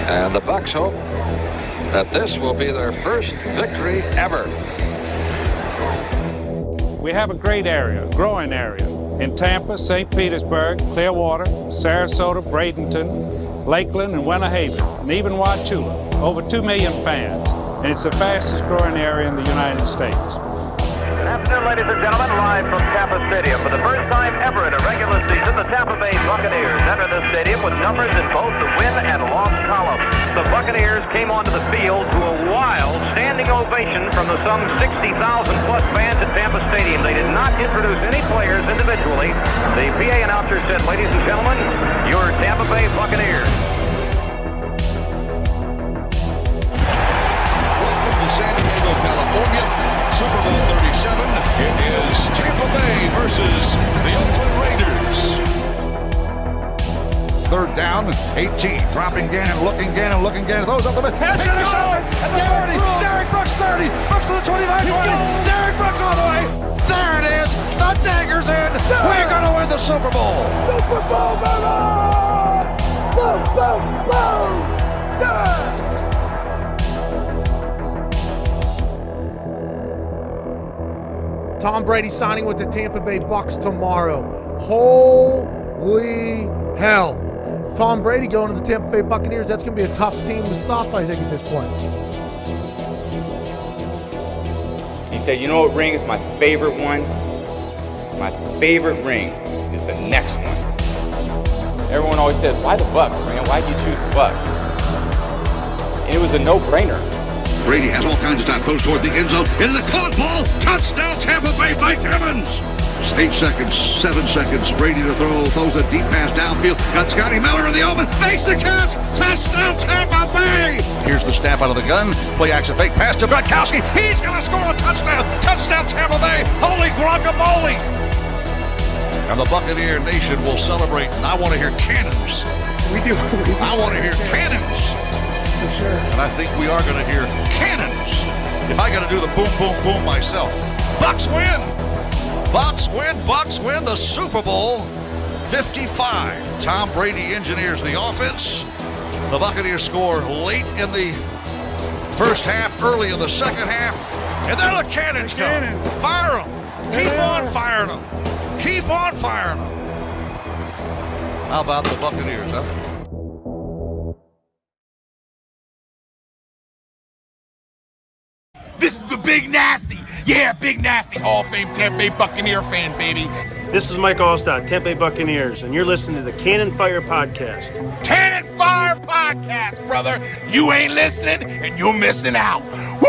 And the Bucs hope that this will be their first victory ever. We have a great area, growing area, in Tampa, St. Petersburg, Clearwater, Sarasota, Bradenton, Lakeland, and Winter Haven, and even Wauchula. Over 2 million fans, and it's the fastest growing area in the United States. Good afternoon, ladies and gentlemen, live from Tampa Stadium. For the first time ever in a regular season, the Tampa Bay Buccaneers enter the stadium with numbers in both the win and loss columns. The Buccaneers came onto the field to a wild standing ovation from the some 60,000-plus fans at Tampa Stadium. They did not introduce any players individually. The PA announcer said, "Ladies and gentlemen, your Tampa Bay Buccaneers." Welcome to San Diego, California. Super Bowl 37. It is Tampa Bay versus the Oakland Raiders. Third down, 18. Dropping Gannon, looking Gannon, throws up the middle. It's intercepted at the 40. Derek Brooks 30. Brooks to the 25. 20. Derek Brooks all the way. There it is. The dagger's in. We're going to win the Super Bowl. Super Bowl, baby! Boom, boom, boom! Yeah! Tom Brady signing with the Tampa Bay Bucs tomorrow. Holy hell. Tom Brady going to the Tampa Bay Buccaneers. That's going to be a tough team to stop, I think, at this point. He said, you know what ring is my favorite one? My favorite ring is the next one. Everyone always says, why the Bucs, man? Why did you choose the Bucs? And it was a no-brainer. Brady has all kinds of time. Throws toward the end zone. It is a caught ball. Touchdown, Tampa Bay, Mike Evans. 8 seconds, 7 seconds. Brady to throw. Throws a deep pass downfield. Got Scotty Miller in the open. Makes the catch. Touchdown, Tampa Bay. Here's the snap out of the gun. Play action fake pass to Gronkowski. He's going to score a touchdown. Touchdown, Tampa Bay. Holy guacamole. And the Buccaneer Nation will celebrate. And I want to hear cannons. We do. I want to hear cannons. For sure. And I think we are going to hear cannons. If I got to do the boom, boom, boom myself. Bucs win. Bucs win. Bucs win the Super Bowl 55. Tom Brady engineers the offense. The Buccaneers score late in the first half, early in the second half. And there the cannons come. Fire them. Keep on firing them. Keep on firing them. How about the Buccaneers, huh? This is the Big Nasty. Yeah, Big Nasty. Hall of Fame Tampa Bay Buccaneer fan, baby. This is Mike Allstott, Tampa Bay Buccaneers, and you're listening to the Cannon Fire Podcast. Cannon Fire Podcast, brother. You ain't listening, and you're missing out. Woo!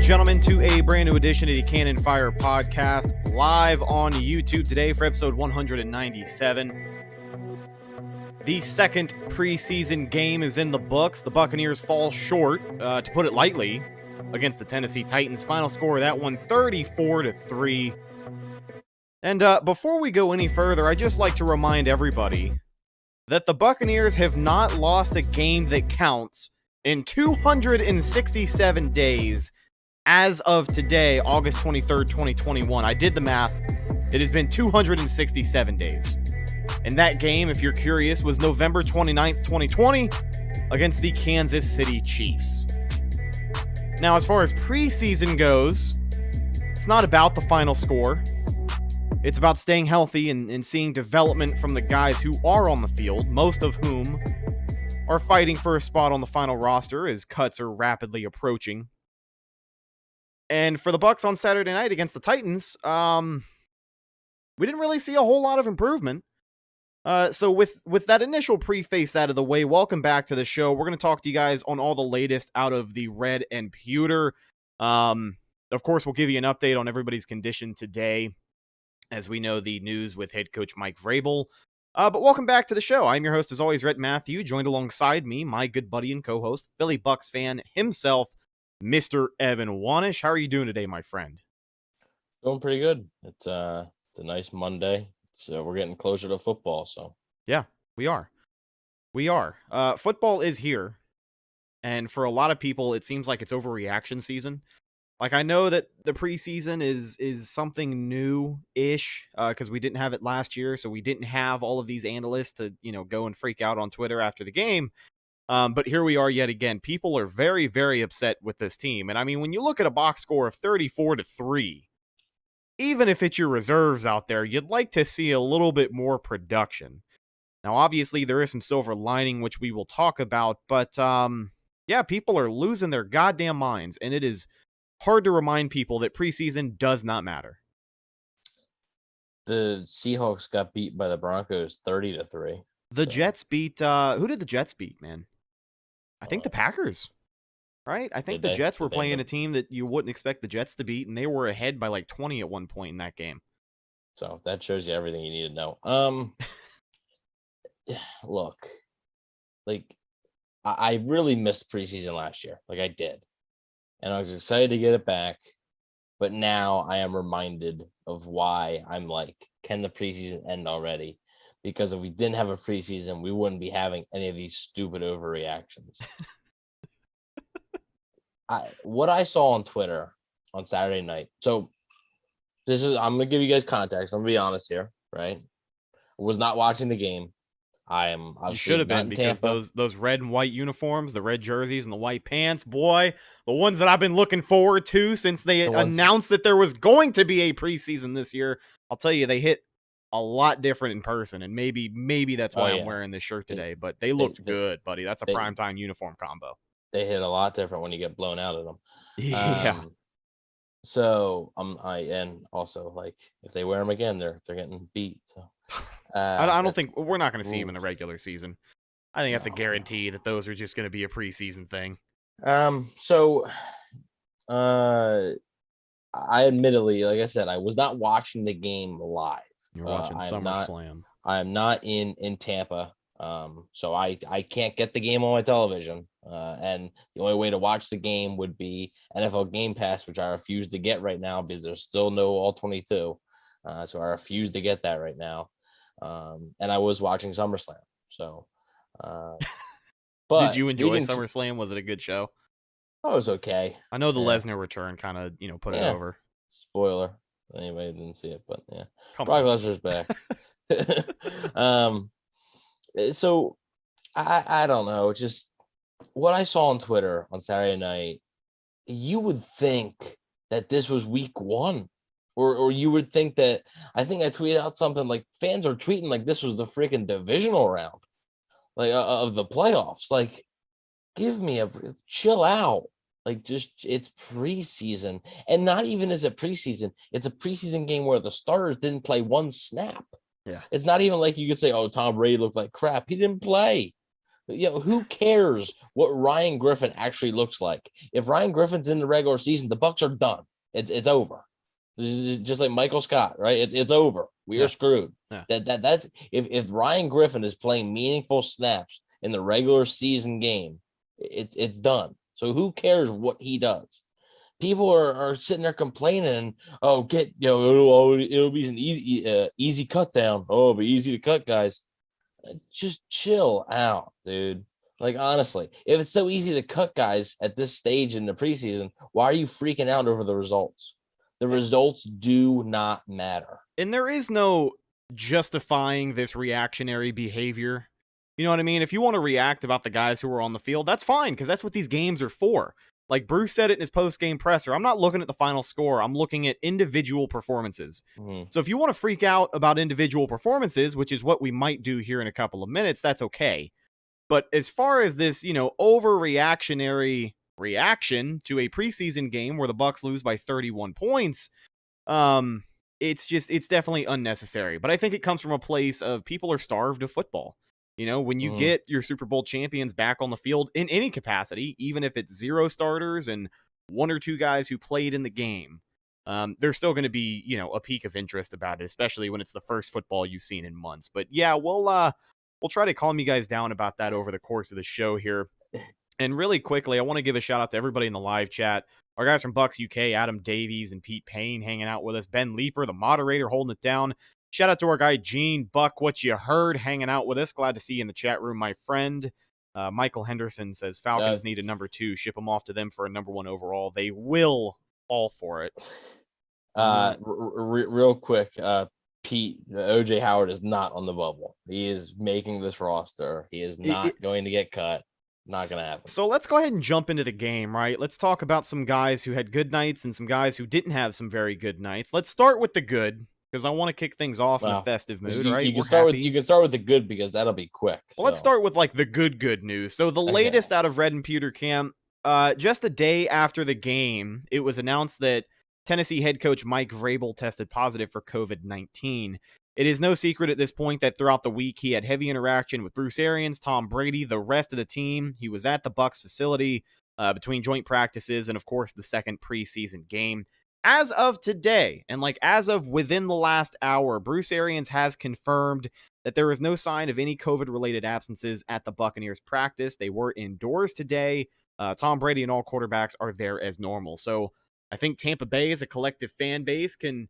Gentlemen, to a brand new edition of the Cannon Fire Podcast, live on YouTube today for episode 197. The second preseason game is in the books. The Buccaneers fall short, to put it lightly, against the Tennessee Titans. Final score of that one, 34-3. And before we go any further, I'd just like to remind everybody that the Buccaneers have not lost a game that counts in 267 days as of today, August 23rd, 2021. I did the math. It has been 267 days. And that game, if you're curious, was November 29th, 2020 against the Kansas City Chiefs. Now, as far as preseason goes, it's not about the final score. It's about staying healthy and seeing development from the guys who are on the field, most of whom are fighting for a spot on the final roster as cuts are rapidly approaching. And for the Bucs on Saturday night against the Titans, we didn't really see a whole lot of improvement. So with that initial preface out of the way, welcome back to the show. We're going to talk to you guys on all the latest out of the Red and Pewter. Of course, we'll give you an update on everybody's condition today, as we know the news with head coach Mike Vrabel. But welcome back to the show. I'm your host, as always, Rhett Matthew, joined alongside me, my good buddy and co-host, Philly Bucs fan himself, Mr. Evan Wanish. How are you doing today, my friend? Doing pretty good. It's a nice Monday. We're getting closer to football, so. Yeah, we are. Football is here, and for a lot of people, it seems like it's overreaction season. Like, I know that the preseason is something new-ish, because we didn't have it last year, so we didn't have all of these analysts to, go and freak out on Twitter after the game. But here we are yet again. People are very, very upset with this team. And I mean, when you look at a box score of 34-3, even if it's your reserves out there, you'd like to see a little bit more production. Now, obviously, there is some silver lining, which we will talk about, but yeah, people are losing their goddamn minds, and it is hard to remind people that preseason does not matter. The Seahawks got beat by the Broncos 30-3. The Jets beat who did the Jets beat, man? I think the Packers. Right? I think the Jets were playing a team that you wouldn't expect the Jets to beat, and they were ahead by like 20 at one point in that game. So that shows you everything you need to know. Look, like, I really missed preseason last year. Like, I did. And I was excited to get it back. But now I am reminded of why I'm like, can the preseason end already? Because if we didn't have a preseason, we wouldn't be having any of these stupid overreactions. What I saw on Twitter on Saturday night. So I'm going to give you guys context. I'm going to be honest here, right? I was not watching the game. You should have been, because those red and white uniforms, the red jerseys and the white pants, boy, the ones that I've been looking forward to since they announced that there was going to be a preseason this year. I'll tell you, they hit a lot different in person, and maybe that's why I'm wearing this shirt today. But they looked good, buddy. That's a primetime uniform combo. They hit a lot different when you get blown out of them. Yeah. So and also, like, if they wear them again, they're getting beat. So. I don't think we're not going to see him in the regular season. I think that's a guarantee that those are just going to be a preseason thing. So, I admittedly, like I said, I was not watching the game live. You're watching SummerSlam. I am not in Tampa. So I can't get the game on my television. And the only way to watch the game would be NFL Game Pass, which I refuse to get right now because there's still no All 22. So I refuse to get that right now. And I was watching SummerSlam. So, but did you enjoy SummerSlam? Was it a good show? Oh, it was okay. I know the Lesnar return kind of, put it over. Spoiler. Anybody didn't see it, but yeah. Brock Lesnar's back. So I don't know. Just what I saw on Twitter on Saturday night, you would think that this was week one. Or you would think that, I think I tweeted out something like, fans are tweeting like this was the freaking divisional round, like of the playoffs. Like, give me chill out. Like, just, it's preseason. And not even is it preseason. It's a preseason game where the starters didn't play one snap. Yeah. It's not even like you could say, oh, Tom Brady looked like crap. He didn't play. Who cares what Ryan Griffin actually looks like? If Ryan Griffin's in the regular season, the Bucs are done. It's over. Just like Michael Scott, right? It's over. We are screwed. Yeah. That's if Ryan Griffin is playing meaningful snaps in the regular season game, it's done. So who cares what he does? People are sitting there complaining. Oh, it'll be an easy cut down. Oh, it'll be easy to cut, guys. Just chill out, dude. Like, honestly, if it's so easy to cut guys at this stage in the preseason, why are you freaking out over the results? The results do not matter. And there is no justifying this reactionary behavior. You know what I mean? If you want to react about the guys who are on the field, that's fine, because that's what these games are for. Like Bruce said it in his post-game presser, I'm not looking at the final score. I'm looking at individual performances. Mm-hmm. So if you want to freak out about individual performances, which is what we might do here in a couple of minutes, that's okay. But as far as this, overreactionary reaction to a preseason game where the Bucs lose by 31 points, it's definitely unnecessary. But I think it comes from a place of people are starved of football. When you get your Super Bowl champions back on the field in any capacity, even if it's 0 starters and one or two guys who played in the game, there's still going to be, a peak of interest about it, especially when it's the first football you've seen in months. But yeah, we'll try to calm you guys down about that over the course of the show here. And really quickly, I want to give a shout out to everybody in the live chat. Our guys from Bucs UK, Adam Davies and Pete Payne hanging out with us. Ben Leeper, the moderator, holding it down. Shout out to our guy Gene Buck, what you heard, hanging out with us. Glad to see you in the chat room, my friend. Michael Henderson says Falcons need a number 2. Ship them off to them for a number 1 overall. They will fall for it. Real quick, Pete, OJ Howard is not on the bubble. He is making this roster. He is not going to get cut. Not going to happen. So let's go ahead and jump into the game, right? Let's talk about some guys who had good nights and some guys who didn't have some very good nights. Let's start with the good, because I want to kick things off in a festive mood, right? You can start with the good, because that'll be quick. Well, let's start with like the good news. So the latest out of Red and Pewter camp, just a day after the game, it was announced that Tennessee head coach Mike Vrabel tested positive for COVID-19. It is no secret at this point that throughout the week he had heavy interaction with Bruce Arians, Tom Brady, the rest of the team. He was at the Bucs facility between joint practices and, of course, the second preseason game. As of today, and as of within the last hour, Bruce Arians has confirmed that there is no sign of any COVID-related absences at the Buccaneers practice. They were indoors today. Tom Brady and all quarterbacks are there as normal. So I think Tampa Bay as a collective fan base can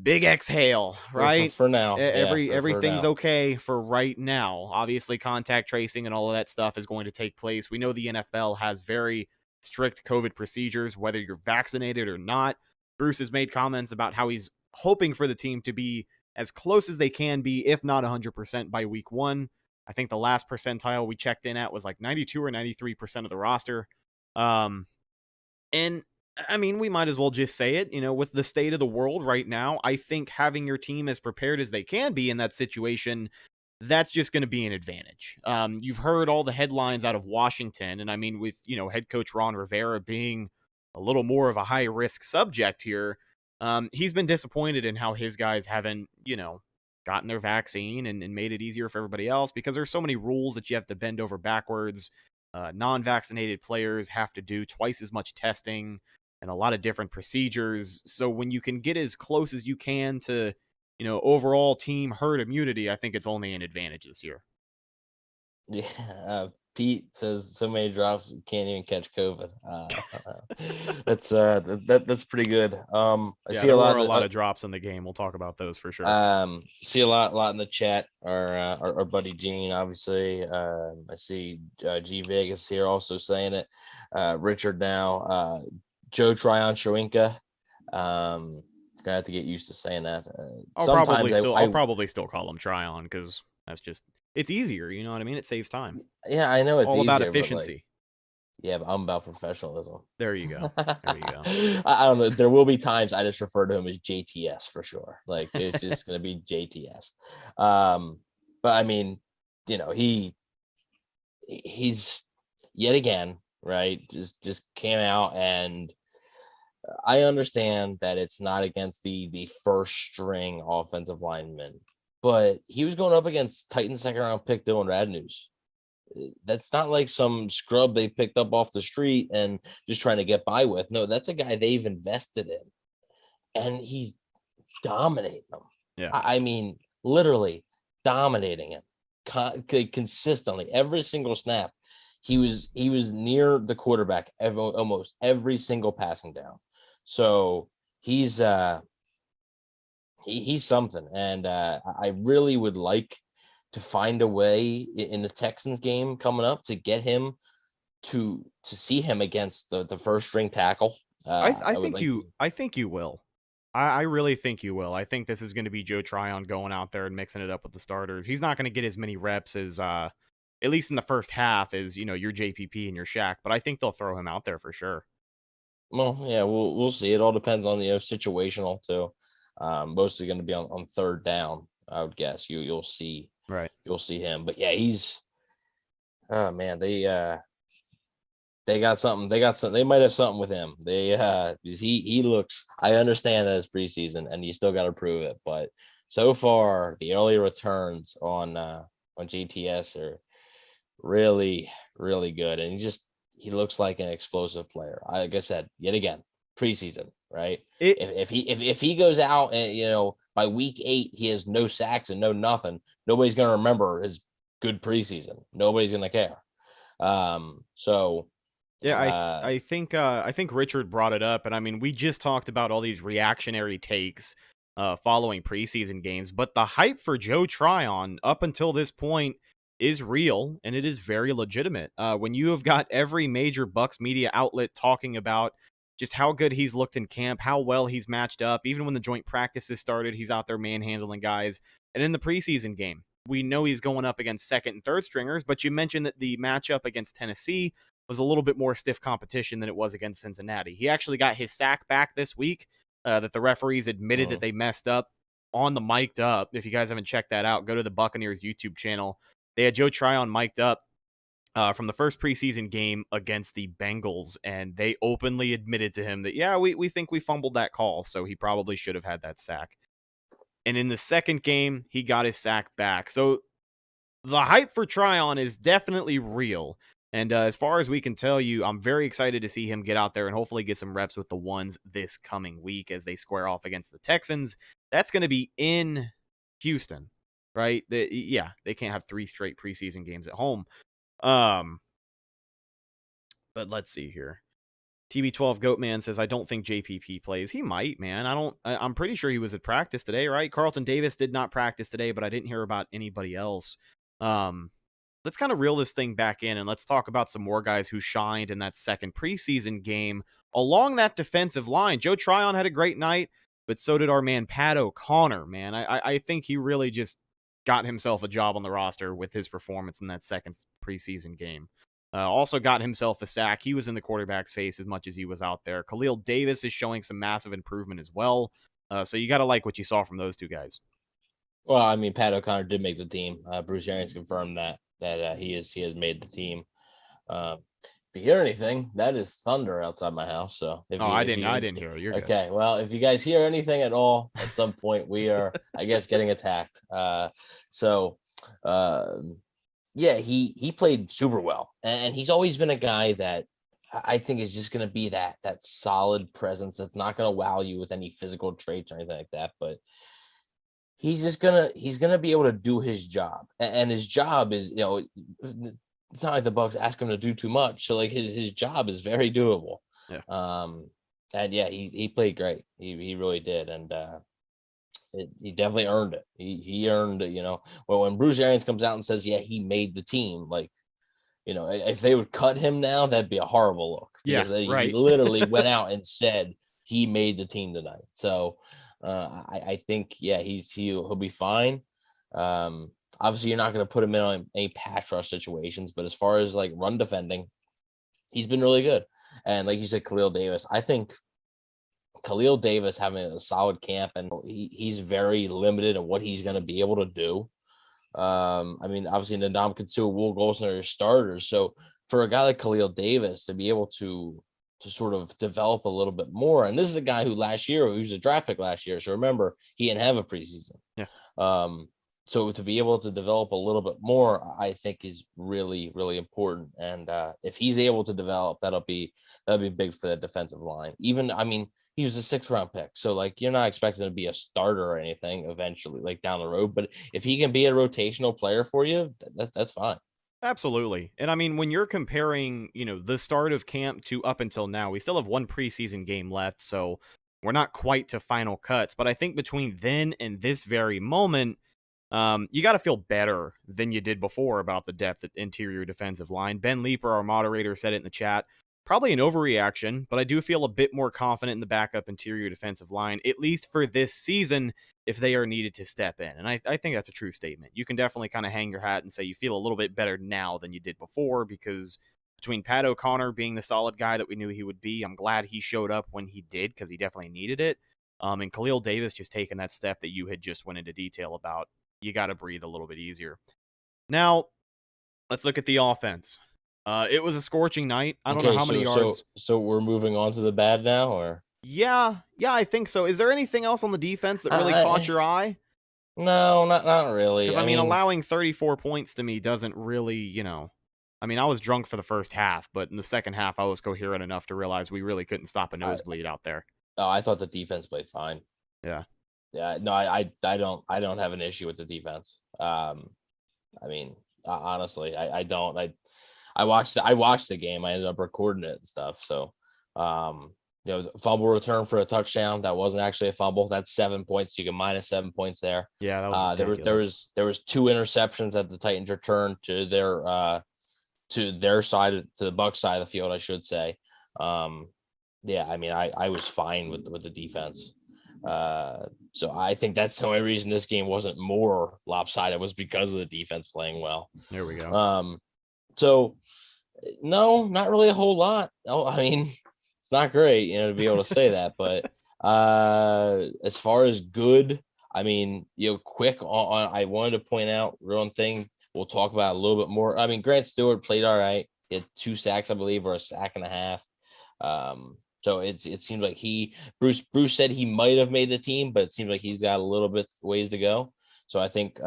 big exhale, right? For now. Everything's okay for right now. Obviously, contact tracing and all of that stuff is going to take place. We know the NFL has very strict COVID procedures, whether you're vaccinated or not. Bruce has made comments about how he's hoping for the team to be as close as they can be, if not 100% by week 1. I think the last percentile we checked in at was 92 or 93% of the roster. And I mean, we might as well just say it, with the state of the world right now, I think having your team as prepared as they can be in that situation, that's just going to be an advantage. You've heard all the headlines out of Washington, and I mean, with, head coach Ron Rivera being a little more of a high-risk subject here, he's been disappointed in how his guys haven't, gotten their vaccine and made it easier for everybody else, because there's so many rules that you have to bend over backwards. Non-vaccinated players have to do twice as much testing and a lot of different procedures. So when you can get as close as you can to, overall team herd immunity, I think it's only an advantage this year. Yeah. Pete says so many drops, you can't even catch COVID. That's pretty good. I see a lot of drops in the game. We'll talk about those for sure. See a lot in the chat. Our buddy Gene, obviously. I see G Vegas here also saying it. Richard now. Joe Tryon Shawinka. Gonna have to get used to saying that. I'll probably still call him Tryon, because it's easier, you know what I mean? It saves time. Yeah, I know it's all easier, about efficiency. But I'm about professionalism. There you go. I don't know. There will be times I just refer to him as JTS for sure. It's just gonna be JTS. But I mean, he's yet again, right? Just came out, and I understand that it's not against the first string offensive lineman, but he was going up against Titans second round pick Dylan Radnews. That's not like some scrub they picked up off the street and just trying to get by with. No, that's a guy they've invested in, and he's dominating them. Yeah, I mean, literally dominating him consistently every single snap. He was near the quarterback almost every single passing down. So he's something, and I really would like to find a way in the Texans game coming up to get him to see him against the first string tackle. I think you will. I really think you will. I think this is going to be Joe Tryon going out there and mixing it up with the starters. He's not going to get as many reps as at least in the first half as your JPP and your Shaq, but I think they'll throw him out there for sure. Well, yeah, we'll see. It all depends on situational too. Mostly going to be on third down, I would guess. You'll see. Right. You'll see him. But yeah, he's man, they got something. They might have something with him. He looks, I understand that it's preseason and you still got to prove it, but so far the early returns on GTS are really, really good. And he looks like an explosive player. Like I said, yet again, preseason, right? If he goes out and by week 8 he has no sacks and no nothing, nobody's going to remember his good preseason. Nobody's going to care. Yeah, I think Richard brought it up, and I mean, we just talked about all these reactionary takes following preseason games, but the hype for Joe Tryon up until this point is real, and it is very legitimate. When you have got every major Bucs media outlet talking about just how good he's looked in camp, how well he's matched up, even when the joint practices started, he's out there manhandling guys, and in the preseason game, we know he's going up against second and third stringers, but you mentioned that the matchup against Tennessee was a little bit more stiff competition than it was against Cincinnati. He actually got his sack back this week that the referees admitted that they messed up on the mic'd up. If you guys haven't checked that out, go to the Buccaneers YouTube channel. They had Joe Tryon mic'd up from the first preseason game against the Bengals, and they openly admitted to him that, yeah, we think we fumbled that call, so he probably should have had that sack. And in the second game, he got his sack back. So the hype for Tryon is definitely real. And as far as we can tell you, I'm very excited to see him get out there and hopefully get some reps with the ones this coming week as they square off against the Texans. That's going to be in Houston, right? They can't have 3 straight preseason games at home. But let's see here. TB12 Goatman says, I don't think JPP plays. He might, man. I'm pretty sure he was at practice today, right? Carlton Davis did not practice today, but I didn't hear about anybody else. Let's kind of reel this thing back in and let's talk about some more guys who shined in that second preseason game along that defensive line. Joe Tryon had a great night, but so did our man Pat O'Connor, man. I think he really just got himself a job on the roster with his performance in that second preseason game. Also got himself a sack. He was in the quarterback's face as much as he was out there. Khalil Davis is showing some massive improvement as well. So you got to like what you saw from those two guys. Well, I mean, Pat O'Connor did make the team. Bruce Arians confirmed that he has made the team. If you hear anything, that is thunder outside my house. So I didn't hear it. You're okay. Good. Well, if you guys hear anything at all, at some point we are, I guess, getting attacked. Yeah, he played super well, and he's always been a guy that I think is just going to be that solid presence that's not going to wow you with any physical traits or anything like that, but he's gonna be able to do his job, and his job is, it's not like the Bucs ask him to do too much, so like his job is very doable. Yeah. And yeah, he played great. He really did, and he definitely earned it. He earned it, Well, when Bruce Arians comes out and says, yeah, he made the team, like, if they would cut him now, that'd be a horrible look. Yeah, right. He literally went out and said he made the team tonight. So I think, yeah, he'll be fine. Obviously, you're not going to put him in on any pass rush situations, but as far as like run defending, he's been really good. And like you said, Khalil Davis, I think Khalil Davis having a solid camp, and he's very limited in what he's going to be able to do. I mean, obviously, Ndamukong Suh, Will Golson are your starters. So for a guy like Khalil Davis to be able to sort of develop a little bit more, and this is a guy who he was a draft pick last year. So remember, he didn't have a preseason. Yeah. So to be able to develop a little bit more, I think is really, really important. And if he's able to develop, that'll be big for the defensive line. Even, I mean, he was a 6th round pick. So like, you're not expecting to be a starter or anything eventually, like down the road, but if he can be a rotational player for you, that's fine. Absolutely. And I mean, when you're comparing, the start of camp to up until now, we still have one preseason game left. So we're not quite to final cuts, but I think between then and this very moment, you got to feel better than you did before about the depth at interior defensive line. Ben Leeper, our moderator, said it in the chat. Probably an overreaction, but I do feel a bit more confident in the backup interior defensive line, at least for this season, if they are needed to step in. And I think that's a true statement. You can definitely kind of hang your hat and say you feel a little bit better now than you did before, because between Pat O'Connor being the solid guy that we knew he would be, I'm glad he showed up when he did, because he definitely needed it. And Khalil Davis just taking that step that you had just went into detail about. You got to breathe a little bit easier. Now, let's look at the offense. It was a scorching night. I don't know how many yards. So we're moving on to the bad now, or? Yeah, I think so. Is there anything else on the defense that really caught your eye? No, not really. Because I mean, allowing 34 points to me doesn't really, I mean, I was drunk for the first half, but in the second half, I was coherent enough to realize we really couldn't stop a nosebleed out there. Oh, I thought the defense played fine. Yeah. Yeah. No, I don't have an issue with the defense. I mean, honestly, I don't. I watched the game. I ended up recording it and stuff. So, fumble return for a touchdown. That wasn't actually a fumble. That's 7 points. You can minus 7 points there. Yeah, that was ridiculous. There was 2 interceptions that the Titans returned to their side, to the Bucs side of the field, I should say. Yeah, I mean, I was fine with the defense. So I think that's the only reason this game wasn't more lopsided was because of the defense playing well. There we go. So no, not really a whole lot. Oh, I mean, it's not great, to be able to say that, but as far as good, I mean, quick on I wanted to point out one thing we'll talk about a little bit more. I mean, Grant Stewart played all right. He had 2 sacks, I believe, or a sack and a half. So it seems like Bruce said he might have made the team, but it seems like he's got a little bit ways to go. So I think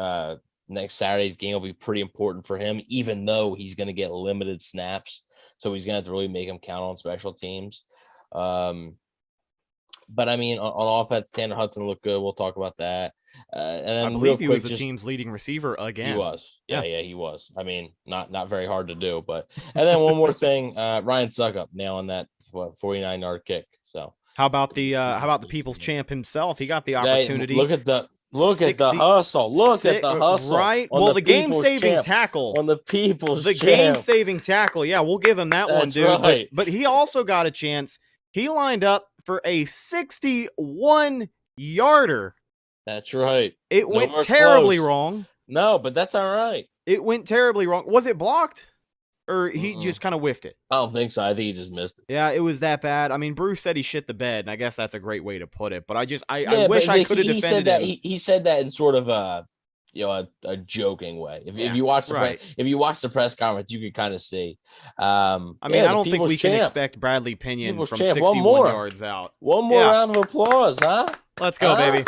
next Saturday's game will be pretty important for him, even though he's going to get limited snaps. So he's going to have to really make him count on special teams. But I mean, on offense, Tanner Hudson looked good. We'll talk about that. And then I believe he was the team's leading receiver again. He was. Yeah, he was. I mean, not very hard to do. But and then one more thing, Ryan Suckup nailing that 49-yard kick. So how about the people's champ himself? He got the opportunity. Look at the hustle. Look at the hustle. Right. Well, the game-saving tackle on the people's the game-saving tackle. Yeah, we'll give him that one, dude. Right. But he also got a chance. He lined up for a 61-yarder. That's right. It went terribly wrong. No, but that's all right. It went terribly wrong. Was it blocked? Or he just kind of whiffed it? I don't think so. I think he just missed it. Yeah, it was that bad. I mean, Bruce said he shit the bed, and I guess that's a great way to put it. But I wish I could have defended him. He said that in sort of a joking way. If you watch the press conference, you could kind of see. I mean, I don't think we can expect Bradley Pinion from 61 yards out. One more round of applause, huh? Let's go, baby.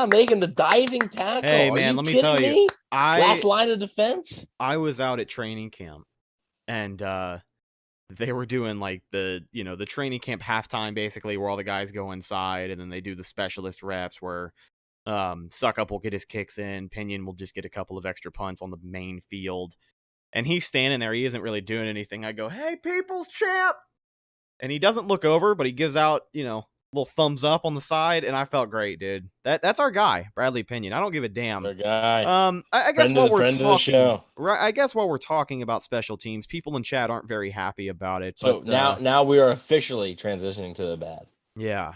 Making the diving tackle. Hey, man, let me tell you. Last line of defense. I was out at training camp, and they were doing like the training camp halftime, basically, where all the guys go inside, and then they do the specialist reps where Suckup will get his kicks in, Pinion will just get a couple of extra punts on the main field, and he's standing there. He isn't really doing anything. I go, "Hey, people's champ," and he doesn't look over, but he gives out, little thumbs up on the side, and I felt great, dude. That's our guy, Bradley Pinion. I don't give a damn. Our guy. I guess while we're talking, right? I guess while we're talking about special teams, people in chat aren't very happy about it. So but, now we are officially transitioning to the bad. Yeah.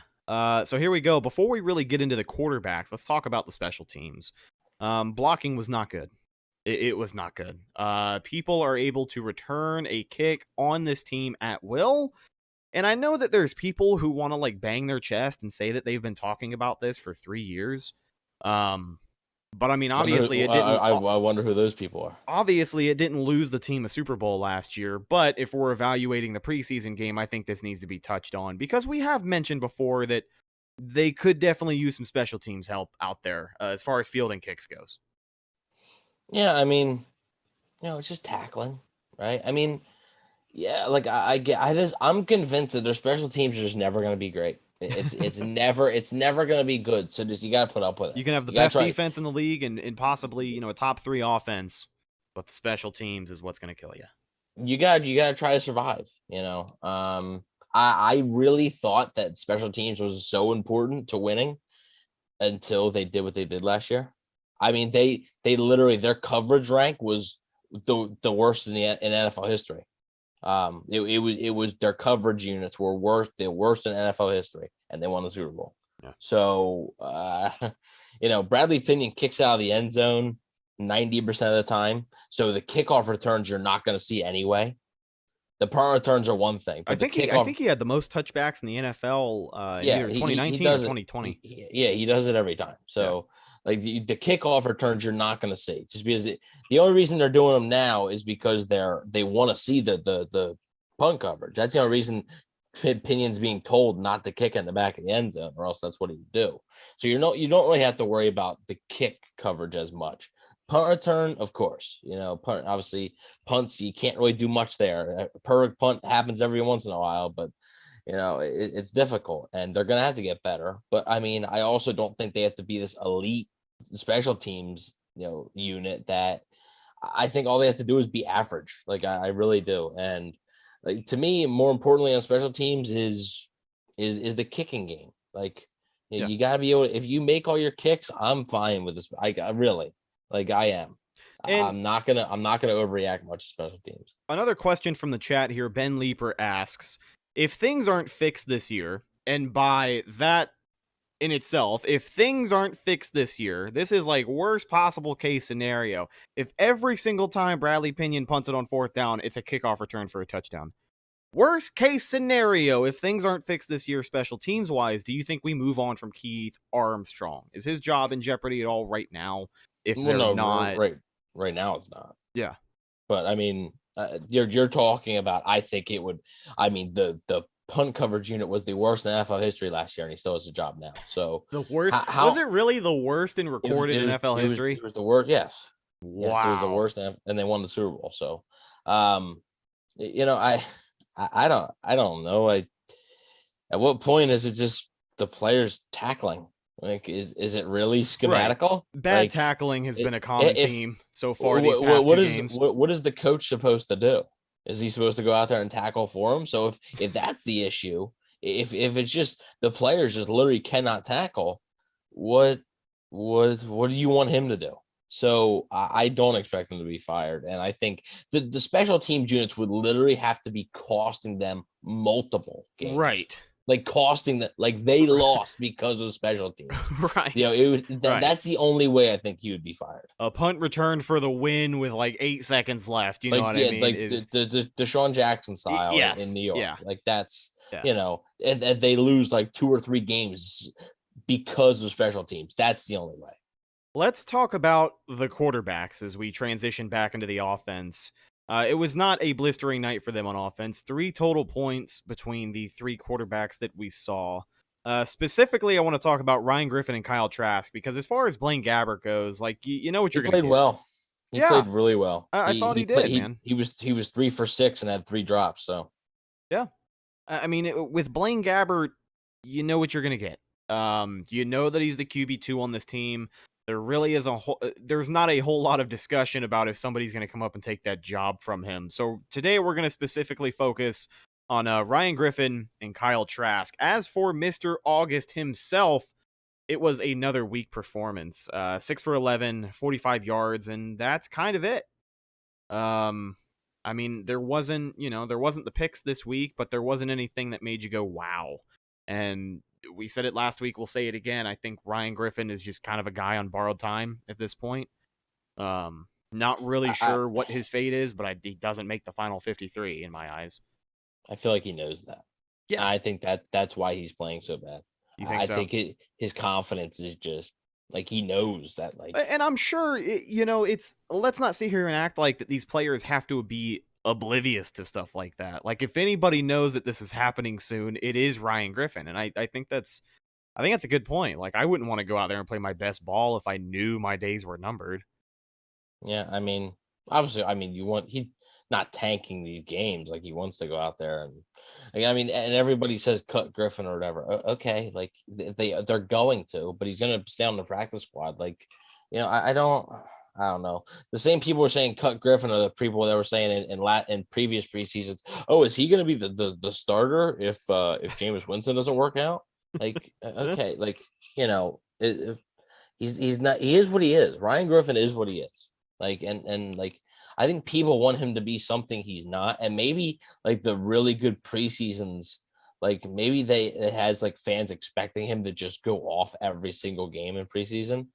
So here we go. Before we really get into the quarterbacks, let's talk about the special teams. Blocking was not good. It was not good. People are able to return a kick on this team at will. And I know that there's people who want to like bang their chest and say that they've been talking about this for 3 years. But I mean, obviously it didn't. I wonder who those people are. Obviously, it didn't lose the team a Super Bowl last year. But if we're evaluating the preseason game, I think this needs to be touched on because we have mentioned before that they could definitely use some special teams help out there as far as fielding kicks goes. Yeah, I mean, it's just tackling, right? I mean, yeah, like I'm convinced that their special teams are just never going to be great. It's never going to be good. So you got to put up with it. You can have the best defense in the league and possibly, a top 3 offense, but the special teams is what's going to kill you. You got to try to survive, I really thought that special teams was so important to winning until they did what they did last year. I mean, they literally, their coverage rank was the worst in NFL history. It was their coverage units were worse. They're worse in NFL history, and they won the Super Bowl. Yeah. So, Bradley Pinion kicks out of the end zone 90% of the time. So the kickoff returns you're not going to see anyway. The punt returns are one thing. But I think he had the most touchbacks in the NFL in either 2019 or 2020. He does it every time. So. Yeah. Like the kickoff returns, you're not going to see just because the only reason they're doing them now is because they want to see the punt coverage. That's the only reason Pinion's being told not to kick in the back of the end zone, or else that's what he'd do. So you don't really have to worry about the kick coverage as much. Punt return, of course. Punt, obviously, punts, you can't really do much there. A perfect punt happens every once in a while, but it's difficult, and they're going to have to get better. But I mean, I also don't think they have to be this elite special teams, unit that I think all they have to do is be average. Like I really do. And like, to me, more importantly on special teams is the kicking game. Like you got to be able to, if you make all your kicks, I'm fine with this. I really, like I am. And I'm not gonna overreact much to special teams. Another question from the chat here. Ben Leeper asks, if things aren't fixed this year, and by that in itself, if things aren't fixed this year, this is like worst possible case scenario. If every single time Bradley Pinion punts it on 4th down, it's a kickoff return for a touchdown. Worst case scenario, if things aren't fixed this year, special teams wise, do you think we move on from Keith Armstrong? Is his job in jeopardy at all right now? If they're not, right now it's not. Yeah, but I mean, you're talking about. I think it would. I mean, the punt coverage unit was the worst in NFL history last year, and he still has a job now. So the worst. Was it really the worst in recorded NFL history? It was the worst. Yes. Wow. Yes, it was the worst, and they won the Super Bowl. So, I don't know. At what point is it just the players tackling? Like, is it really schematical? Right. Bad tackling has been a common theme so far these past two games. What is the coach supposed to do? Is he supposed to go out there and tackle for him? So if that's the issue, if it's just the players just literally cannot tackle, what do you want him to do? So I don't expect him to be fired. And I think the special team units would literally have to be costing them multiple games. Right. Like costing that, like they lost because of special teams. Right. That's the only way I think he would be fired. A punt return for the win with like 8 seconds left. You know what I mean? Like the Deshaun Jackson style in New York. Yeah. Like that's, and they lose like 2 or 3 games because of special teams. That's the only way. Let's talk about the quarterbacks as we transition back into the offense. It was not a blistering night for them on offense. 3 total points between the 3 quarterbacks that we saw. Specifically, I want to talk about Ryan Griffin and Kyle Trask, because as far as Blaine Gabbert goes, like, you know what you're going to get. He played well. He played really well. I thought he did, man. He was 3 for 6 and had 3 drops, so. Yeah. I mean, with Blaine Gabbert, you know what you're going to get. You know that he's the QB2 on this team. There really is there's not a whole lot of discussion about if somebody's going to come up and take that job from him. So today we're going to specifically focus on Ryan Griffin and Kyle Trask. As for Mr. August himself, it was another weak performance. 6 for 11, 45 yards, and that's kind of it. I mean, there wasn't the picks this week, but there wasn't anything that made you go, wow. And we said it last week. We'll say it again. I think Ryan Griffin is just kind of a guy on borrowed time at this point. Not really sure what his fate is, but he doesn't make the final 53 in my eyes. I feel like he knows that. Yeah, I think that's why he's playing so bad. You think so? I think his confidence is just like he knows that. Like, and I'm sure it's. Let's not sit here and act like that these players have to be oblivious to stuff like that. Like, if anybody knows that this is happening soon, it is Ryan Griffin, and I think that's a good point. Like, I wouldn't want to go out there and play my best ball if I knew my days were numbered. Yeah, I mean, obviously, he's not tanking these games. Like, he wants to go out there and, like, I mean, and everybody says cut Griffin or whatever. Okay, like they're going to, but he's gonna stay on the practice squad. Like, I don't know. The same people were saying cut Griffin are the people that were saying in previous preseasons, oh, is he going to be the starter if Jameis Winston doesn't work out? Like, okay, like, if he's not, he is what he is. Ryan Griffin is what he is. Like, and like, I think people want him to be something he's not. And maybe like the really good preseasons, like maybe it has like fans expecting him to just go off every single game in preseason.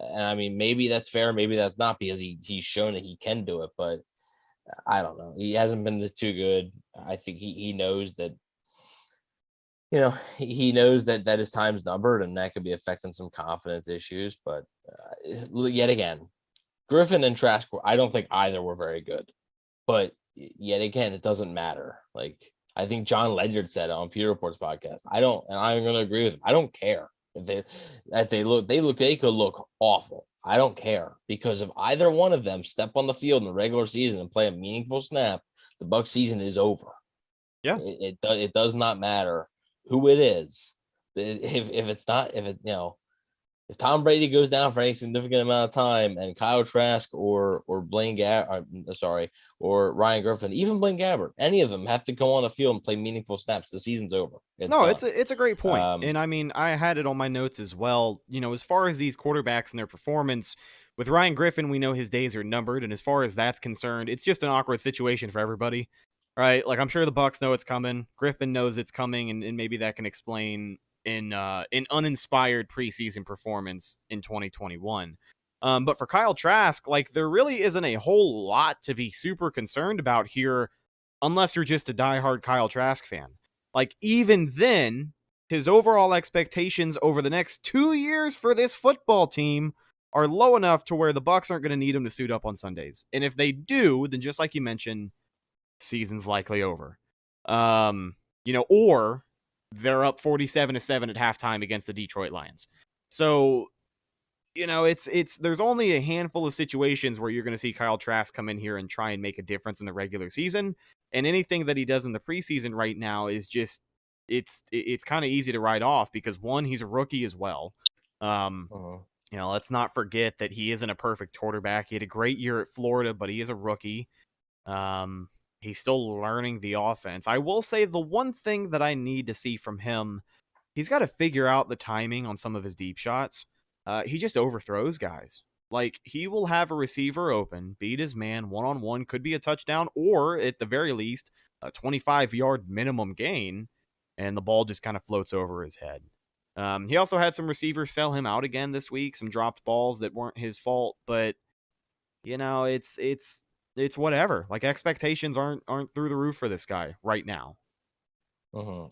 And I mean, maybe that's fair, maybe that's not, because he's shown that he can do it, but I don't know. He hasn't been too good. I think he knows that, he knows that his time's numbered, and that could be affecting some confidence issues. But yet again, Griffin and Trask, I don't think either were very good. But yet again, it doesn't matter. Like, I think John Ledyard said on Peter Report's podcast, and I'm going to agree with him, I don't care They could look awful. I don't care, because if either one of them step on the field in the regular season and play a meaningful snap, the Bucs season is over. Yeah, it does not matter who it is. If Tom Brady goes down for any significant amount of time, and Kyle Trask or Ryan Griffin, even Blaine Gabbert, any of them have to go on the field and play meaningful snaps, the season's over. It's a great point. And I mean, I had it on my notes as well. As far as these quarterbacks and their performance, with Ryan Griffin, we know his days are numbered, and as far as that's concerned, it's just an awkward situation for everybody, right? Like, I'm sure the Bucs know it's coming. Griffin knows it's coming, and maybe that can explain in uninspired preseason performance in 2021. But for Kyle Trask, like, there really isn't a whole lot to be super concerned about here, unless you're just a diehard Kyle Trask fan. Like, even then, his overall expectations over the next 2 years for this football team are low enough to where the Bucs aren't going to need him to suit up on Sundays. And if they do, then just like you mentioned, season's likely over. Or they're up 47-7 at halftime against the Detroit Lions. So, there's only a handful of situations where you're going to see Kyle Trask come in here and try and make a difference in the regular season. And anything that he does in the preseason right now is just, it's kind of easy to write off, because one, he's a rookie as well. Let's not forget that he isn't a perfect quarterback. He had a great year at Florida, but he is a rookie. He's still learning the offense. I will say the one thing that I need to see from him, he's got to figure out the timing on some of his deep shots. He just overthrows guys. Like, he will have a receiver open, beat his man one-on-one, could be a touchdown, or at the very least, a 25-yard minimum gain, and the ball just kind of floats over his head. He also had some receivers sell him out again this week, some dropped balls that weren't his fault, but, it's whatever. Like, expectations aren't through the roof for this guy right now.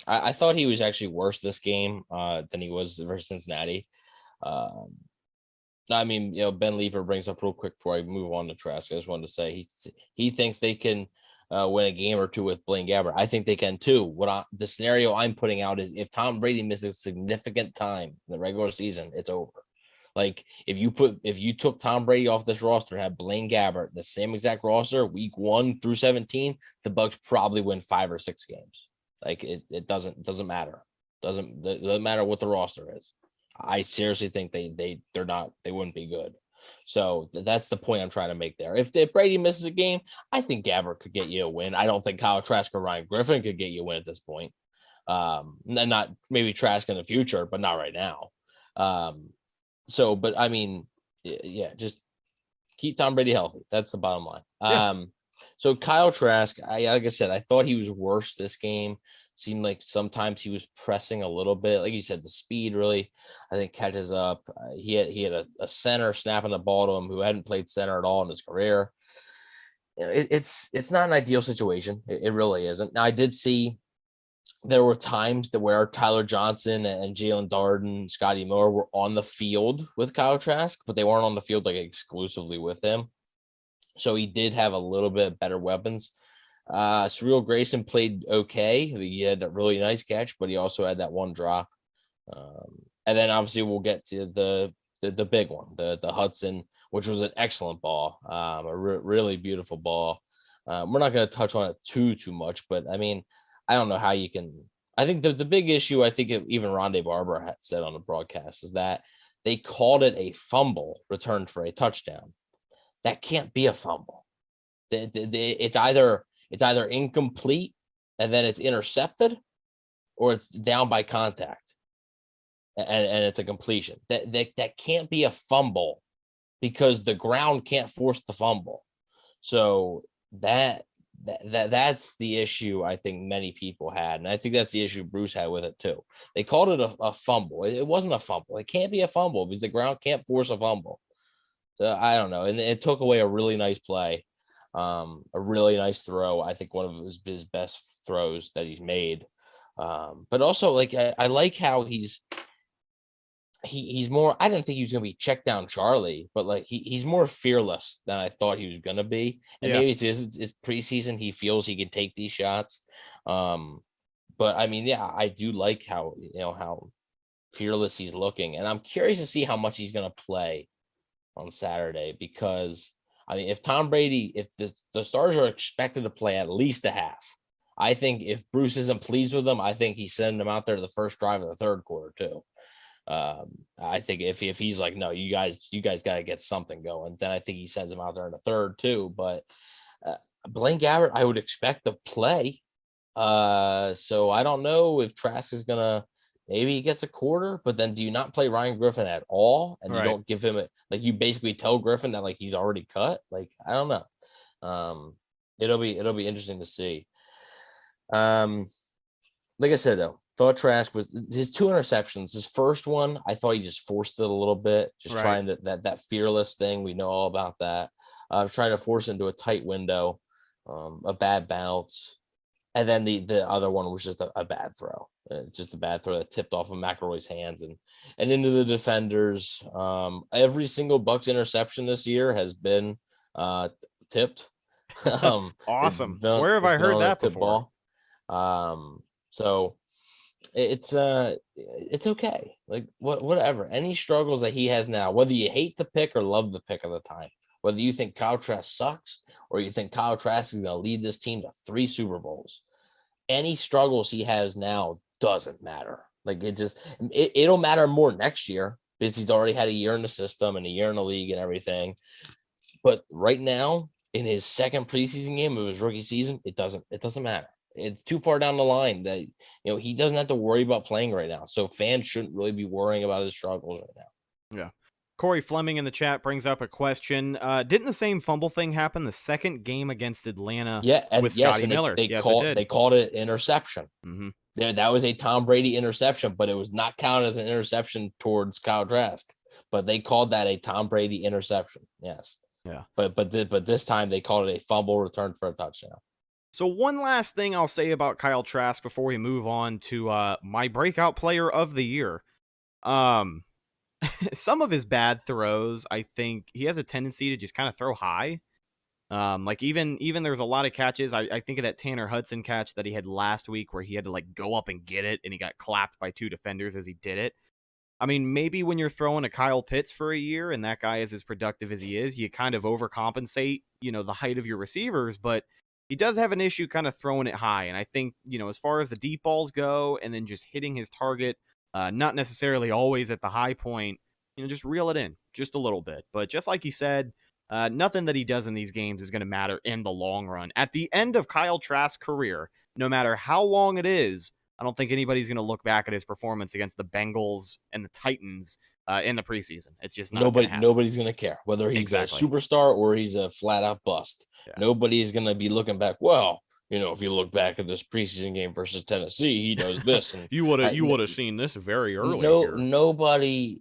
I thought he was actually worse this game than he was versus Cincinnati. Ben Leeper brings up real quick before I move on to Trask. I just wanted to say he thinks they can win a game or two with Blaine Gabbert. I think they can too. The scenario I'm putting out is, if Tom Brady misses significant time in the regular season, it's over. Like, if you took Tom Brady off this roster and had Blaine Gabbert, the same exact roster, week 1 through 17, the Bucs probably win 5 or 6 games. Like, it doesn't matter. Doesn't matter what the roster is. I seriously think they wouldn't be good. So that's the point I'm trying to make there. If Brady misses a game, I think Gabbert could get you a win. I don't think Kyle Trask or Ryan Griffin could get you a win at this point. And not maybe Trask in the future, but not right now. Just keep Tom Brady healthy. That's the bottom line. Yeah. So Kyle Trask, like I said, I thought he was worse this game. Seemed like sometimes he was pressing a little bit. Like you said, the speed really, I think, catches up. He had a center snapping the ball to him who hadn't played center at all in his career. It's not an ideal situation. It really isn't. Now, I did see there were times where Tyler Johnson and Jalen Darden, Scotty Miller were on the field with Kyle Trask, but they weren't on the field like exclusively with him. So he did have a little bit better weapons. Surreal Grayson played okay. He had that really nice catch, but he also had that one drop. And then obviously we'll get to the big one, the Hudson, which was an excellent ball, really beautiful ball. We're not going to touch on it too much, but I mean, I don't know how you can. I think the big issue, I think even Rondé Barber had said on the broadcast, is that they called it a fumble returned for a touchdown. That can't be a fumble. It's either incomplete and then it's intercepted, or it's down by contact and it's a completion. That can't be a fumble, because the ground can't force the fumble. So that's the issue I think many people had, and I think that's the issue Bruce had with it too. They called it a fumble. It wasn't a fumble. It can't be a fumble because the ground can't force a fumble. So I don't know, and it took away a really nice play, a really nice throw. I think one of his best throws that he's made. But also, like, I like how he's more. I didn't think he was gonna be check down Charlie, but like he's more fearless than I thought he was gonna be. And maybe it's preseason. He feels he can take these shots. But I mean, yeah, I do like how fearless he's looking. And I'm curious to see how much he's going to play on Saturday, because I mean, if Tom Brady, if the starters are expected to play at least a half, I think if Bruce isn't pleased with them, I think he's sending them out there to the first drive of the third quarter too. I think if he's like, no, you guys got to get something going, then I think he sends them out there in the third too. But Blaine Gabbert, I would expect to play. So I don't know if Trask is gonna, maybe he gets a quarter, but then do you not play Ryan Griffin at all? And you don't give him like you basically tell Griffin that like he's already cut. Like, I don't know. It'll be interesting to see. Like I said though, thought Trask was his 2 interceptions. His first one, I thought he just forced it a little bit, just trying that fearless thing. We know all about that. Trying to force into a tight window, a bad bounce. And then the other one was just a bad throw. Just a bad throw that tipped off of McElroy's hands and into the defenders. Every single Bucs interception this year has been tipped. Awesome. Where have I heard that before? So it's okay. Like whatever. Any struggles that he has now, whether you hate the pick or love the pick of the time, whether you think Kyle Trask sucks or you think Kyle Trask is going to lead this team to 3 Super Bowls, any struggles he has now doesn't matter. Like it'll matter more next year because he's already had a year in the system and a year in the league and everything. But right now, in his second preseason game of his rookie season, it doesn't matter. It's too far down the line that, you know, he doesn't have to worry about playing right now. So fans shouldn't really be worrying about his struggles right now. Yeah. Corey Fleming in the chat brings up a question. Didn't the same fumble thing happen the second game against Atlanta? Yeah, and with Scotty Miller? They called it interception. Mm-hmm. Yeah, that was a Tom Brady interception, but it was not counted as an interception towards Kyle Trask. But they called that a Tom Brady interception. Yes. Yeah. But this time they called it a fumble return for a touchdown. So one last thing I'll say about Kyle Trask before we move on to my breakout player of the year. Some of his bad throws, I think he has a tendency to just kind of throw high. Like even there's a lot of catches. I think of that Tanner Hudson catch that he had last week where he had to like go up and get it and he got clapped by 2 defenders as he did it. I mean, maybe when you're throwing a Kyle Pitts for a year and that guy is as productive as he is, you kind of overcompensate, you know, the height of your receivers, but he does have an issue kind of throwing it high. And I think, you know, as far as the deep balls go and then just hitting his target, not necessarily always at the high point, you know, just reel it in just a little bit. But just like you said, nothing that he does in these games is going to matter in the long run. At the end of Kyle Trask's career, no matter how long it is, I don't think anybody's going to look back at his performance against the Bengals and the Titans in the preseason. It's just not nobody's going to care whether he's a superstar or he's a flat out bust. Yeah. Nobody is going to be looking back. Well, you know, if you look back at this preseason game versus Tennessee, he does this, and you would have seen this very early. Nobody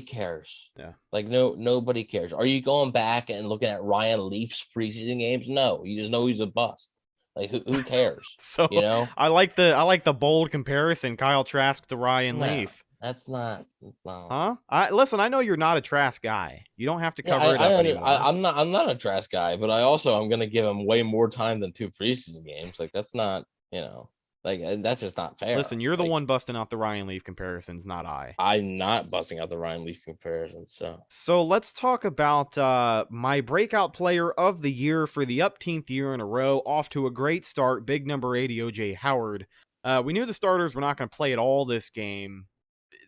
cares. Yeah, like nobody cares. Are you going back and looking at Ryan Leaf's preseason games? No, you just know he's a bust. Like who cares? So you know, I like the bold comparison, Kyle Trask to Ryan Leaf. That's not. Huh? Listen, I know you're not a Trask guy. You don't have to cover it up anymore. I'm not a Trask guy, but I'm going to give him way more time than 2 preseason games. Like that's not, you know, like that's just not fair. Listen, you're the one busting out the Ryan Leaf comparisons, not I. I'm not busting out the Ryan Leaf comparisons. So let's talk about my breakout player of the year for the 18th year in a row. Off to a great start. Big number 80, OJ Howard. We knew the starters were not going to play at all this game.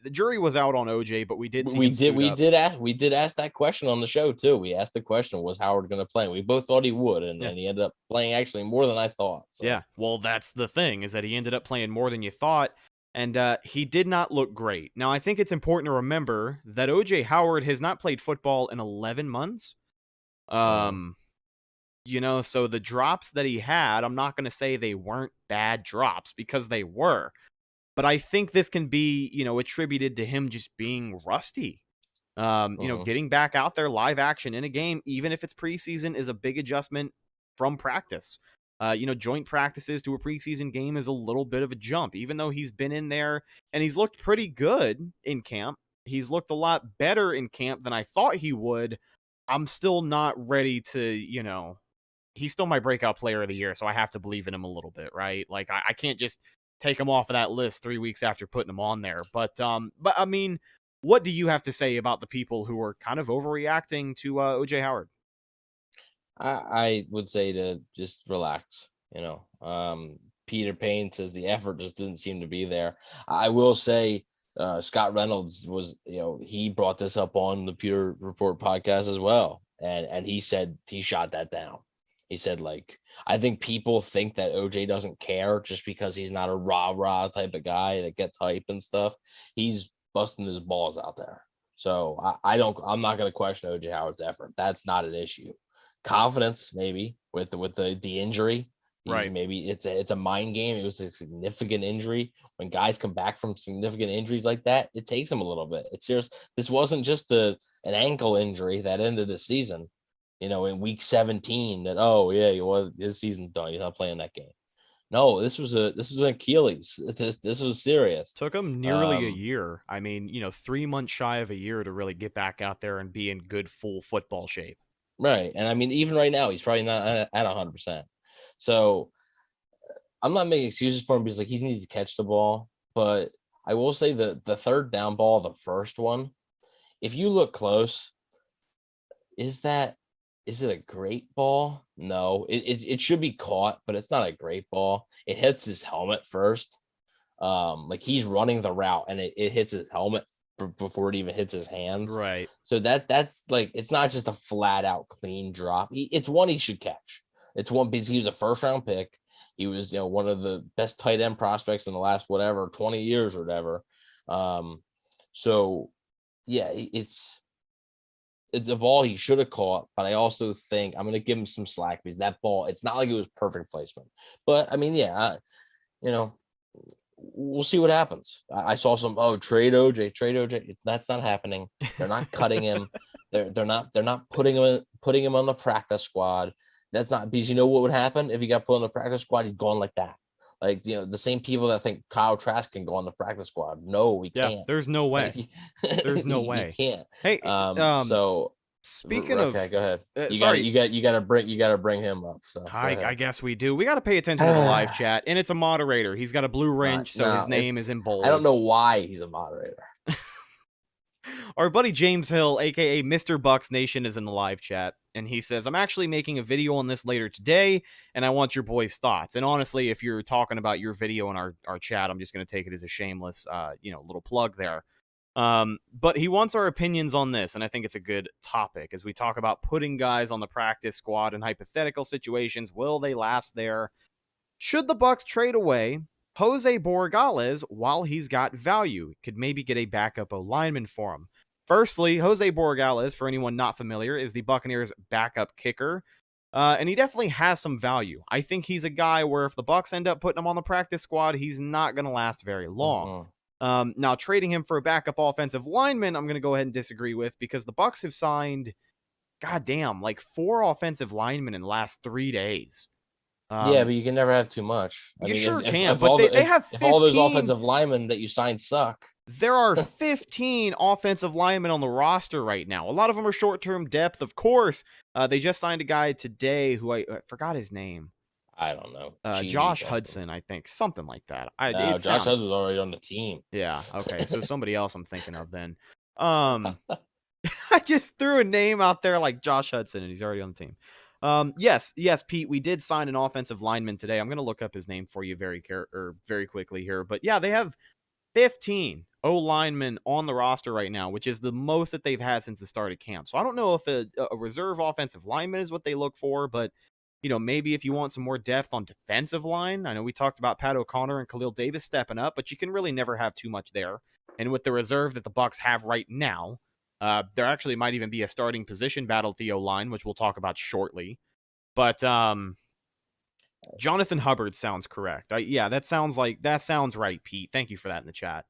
The jury was out on OJ, but we did ask that question on the show too. We asked the question, was Howard going to play? We both thought he would, and he ended up playing actually more than I thought. So. Yeah, well, that's the thing, is that he ended up playing more than you thought, and he did not look great. Now, I think it's important to remember that OJ Howard has not played football in 11 months. You know, so the drops that he had, I'm not going to say they weren't bad drops because they were. But I think this can be, you know, attributed to him just being rusty. You know, getting back out there live action in a game, even if it's preseason, is a big adjustment from practice. You know, joint practices to a preseason game is a little bit of a jump, even though he's been in there and he's looked pretty good in camp. He's looked a lot better in camp than I thought he would. I'm still not ready to, you know, he's still my breakout player of the year, so I have to believe in him a little bit, right? Like, I can't just take him off of that list 3 weeks after putting him on there. But I mean, what do you have to say about the people who are kind of overreacting to OJ Howard? I would say to just relax. Peter Payne says the effort just didn't seem to be there. I will say Scott Reynolds was, he brought this up on the Pure Report podcast as well. And he said he shot that down. He said, I think people think that OJ doesn't care just because he's not a rah-rah type of guy that gets hype and stuff. He's busting his balls out there. So I'm not going to question OJ Howard's effort. That's not an issue. Confidence, maybe, with the injury. Right. Maybe it's a mind game. It was a significant injury. When guys come back from significant injuries like that, it takes them a little bit. It's serious. This wasn't just an ankle injury that ended the season, in week 17 that, his season's done. He's not playing that game. No, this was an Achilles. This was serious. Took him nearly a year. I mean, 3 months shy of a year to really get back out there and be in good full football shape. Right. And I mean, even right now, he's probably not at 100%. So I'm not making excuses for him because he needs to catch the ball. But I will say the third down ball, the first one, if you look close, is it a great ball? No, it should be caught, but it's not a great ball. It hits his helmet first. He's running the route and it hits his helmet before it even hits his hands. Right. So that's it's not just a flat out clean drop. It's one he should catch. It's one because he was a first round pick. He was, one of the best tight end prospects in the last 20 years or whatever. So yeah, it's a ball he should have caught, but I also think I'm going to give him some slack because that ball, it's not like it was perfect placement. But I mean, yeah, we'll see what happens. I saw some, trade OJ. That's not happening. They're not cutting him. They're not putting him on the practice squad. That's not because what would happen if he got put on the practice squad? He's gone like that. The same people that think Kyle Trask can go on the practice squad. No, we can't. There's no way. There's no way. You can't. Hey, so speaking of, okay, go ahead. You got to bring him up. So I guess we do. We got to pay attention to the live chat, and it's a moderator. He's got a blue wrench, so his name is in bold. I don't know why he's a moderator. Our buddy James Hill, aka Mr. Bucs Nation, is in the live chat, and he says, "I'm actually making a video on this later today, and I want your boys' thoughts." And honestly, if you're talking about your video in our chat, I'm just going to take it as a shameless, little plug there. But he wants our opinions on this, and I think it's a good topic as we talk about putting guys on the practice squad in hypothetical situations. Will they last there? Should the Bucs trade away Jose Borregales while he's got value? Could maybe get a backup O-lineman for him. Firstly, Jose Borregales, for anyone not familiar, is the Buccaneers' backup kicker. And he definitely has some value. I think he's a guy where if the Bucs end up putting him on the practice squad, he's not going to last very long. Now, trading him for a backup offensive lineman, I'm going to go ahead and disagree with because the Bucs have signed, 4 offensive linemen in the last 3 days. Yeah, but you can never have too much. You sure can, but they have 15. If all those offensive linemen that you signed suck. There are 15 offensive linemen on the roster right now. A lot of them are short-term depth, of course. They just signed a guy today who I forgot his name. I don't know. Josh Hudson, I think. Something like that. Josh Hudson's already on the team. Yeah, okay. So somebody else I'm thinking of then. I just threw a name out there like Josh Hudson, and he's already on the team. Yes, Pete, we did sign an offensive lineman today. I'm going to look up his name for you very quickly here. But yeah, they have 15 O-linemen on the roster right now, which is the most that they've had since the start of camp. So I don't know if a reserve offensive lineman is what they look for, but maybe if you want some more depth on defensive line. I know we talked about Pat O'Connor and Khalil Davis stepping up, but you can really never have too much there. And with the reserve that the Bucs have right now, there actually might even be a starting position battle at the O-line, which we'll talk about shortly. But Jonathan Hubbard sounds correct. That sounds right, Pete. Thank you for that in the chat.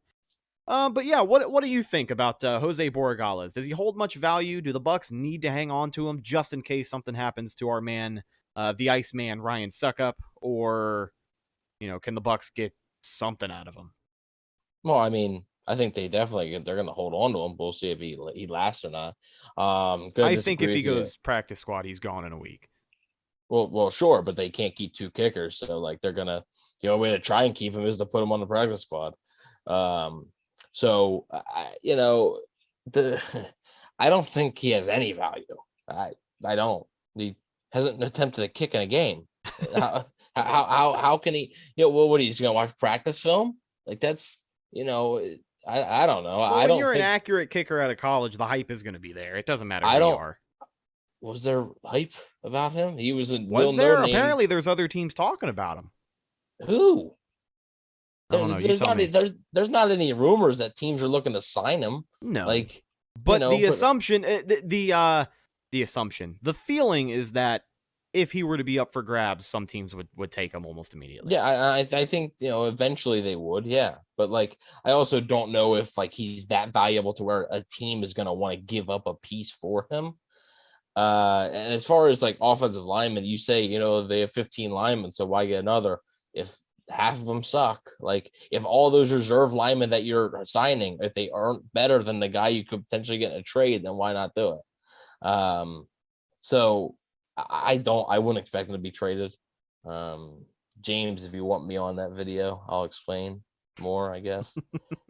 But yeah, what do you think about Jose Borregales? Does he hold much value? Do the Bucs need to hang on to him just in case something happens to our man, the Iceman Ryan Suckup, or can the Bucs get something out of him? Well, I mean, I think they're going to hold on to him. We'll see if he lasts or not. I think if he goes practice squad, he's gone in a week. Well, sure, but they can't keep 2 kickers, so like they're gonna the only way to try and keep him is to put him on the practice squad. So I don't think he has any value. I don't. He hasn't attempted a kick in a game. How can he? What he's gonna watch practice film? Like that's I don't know. Well, I when don't. You're think, an accurate kicker out of college, the hype is going to be there. It doesn't matter who I don't. you are. Was there hype about him? He was a Was there? Apparently, there's other teams talking about him. Who? I don't know. There's not any rumors that teams are looking to sign him. No, but the assumption, the feeling is that if he were to be up for grabs, some teams would take him almost immediately. Yeah, I think eventually they would. Yeah, but I also don't know if he's that valuable to where a team is going to want to give up a piece for him. And as far as offensive linemen, you say, they have 15 linemen, so why get another if half of them suck? If all those reserve linemen that you're signing, if they aren't better than the guy you could potentially get in a trade, then why not do it? So I wouldn't expect him to be traded. James, if you want me on that video, I'll explain more, I guess.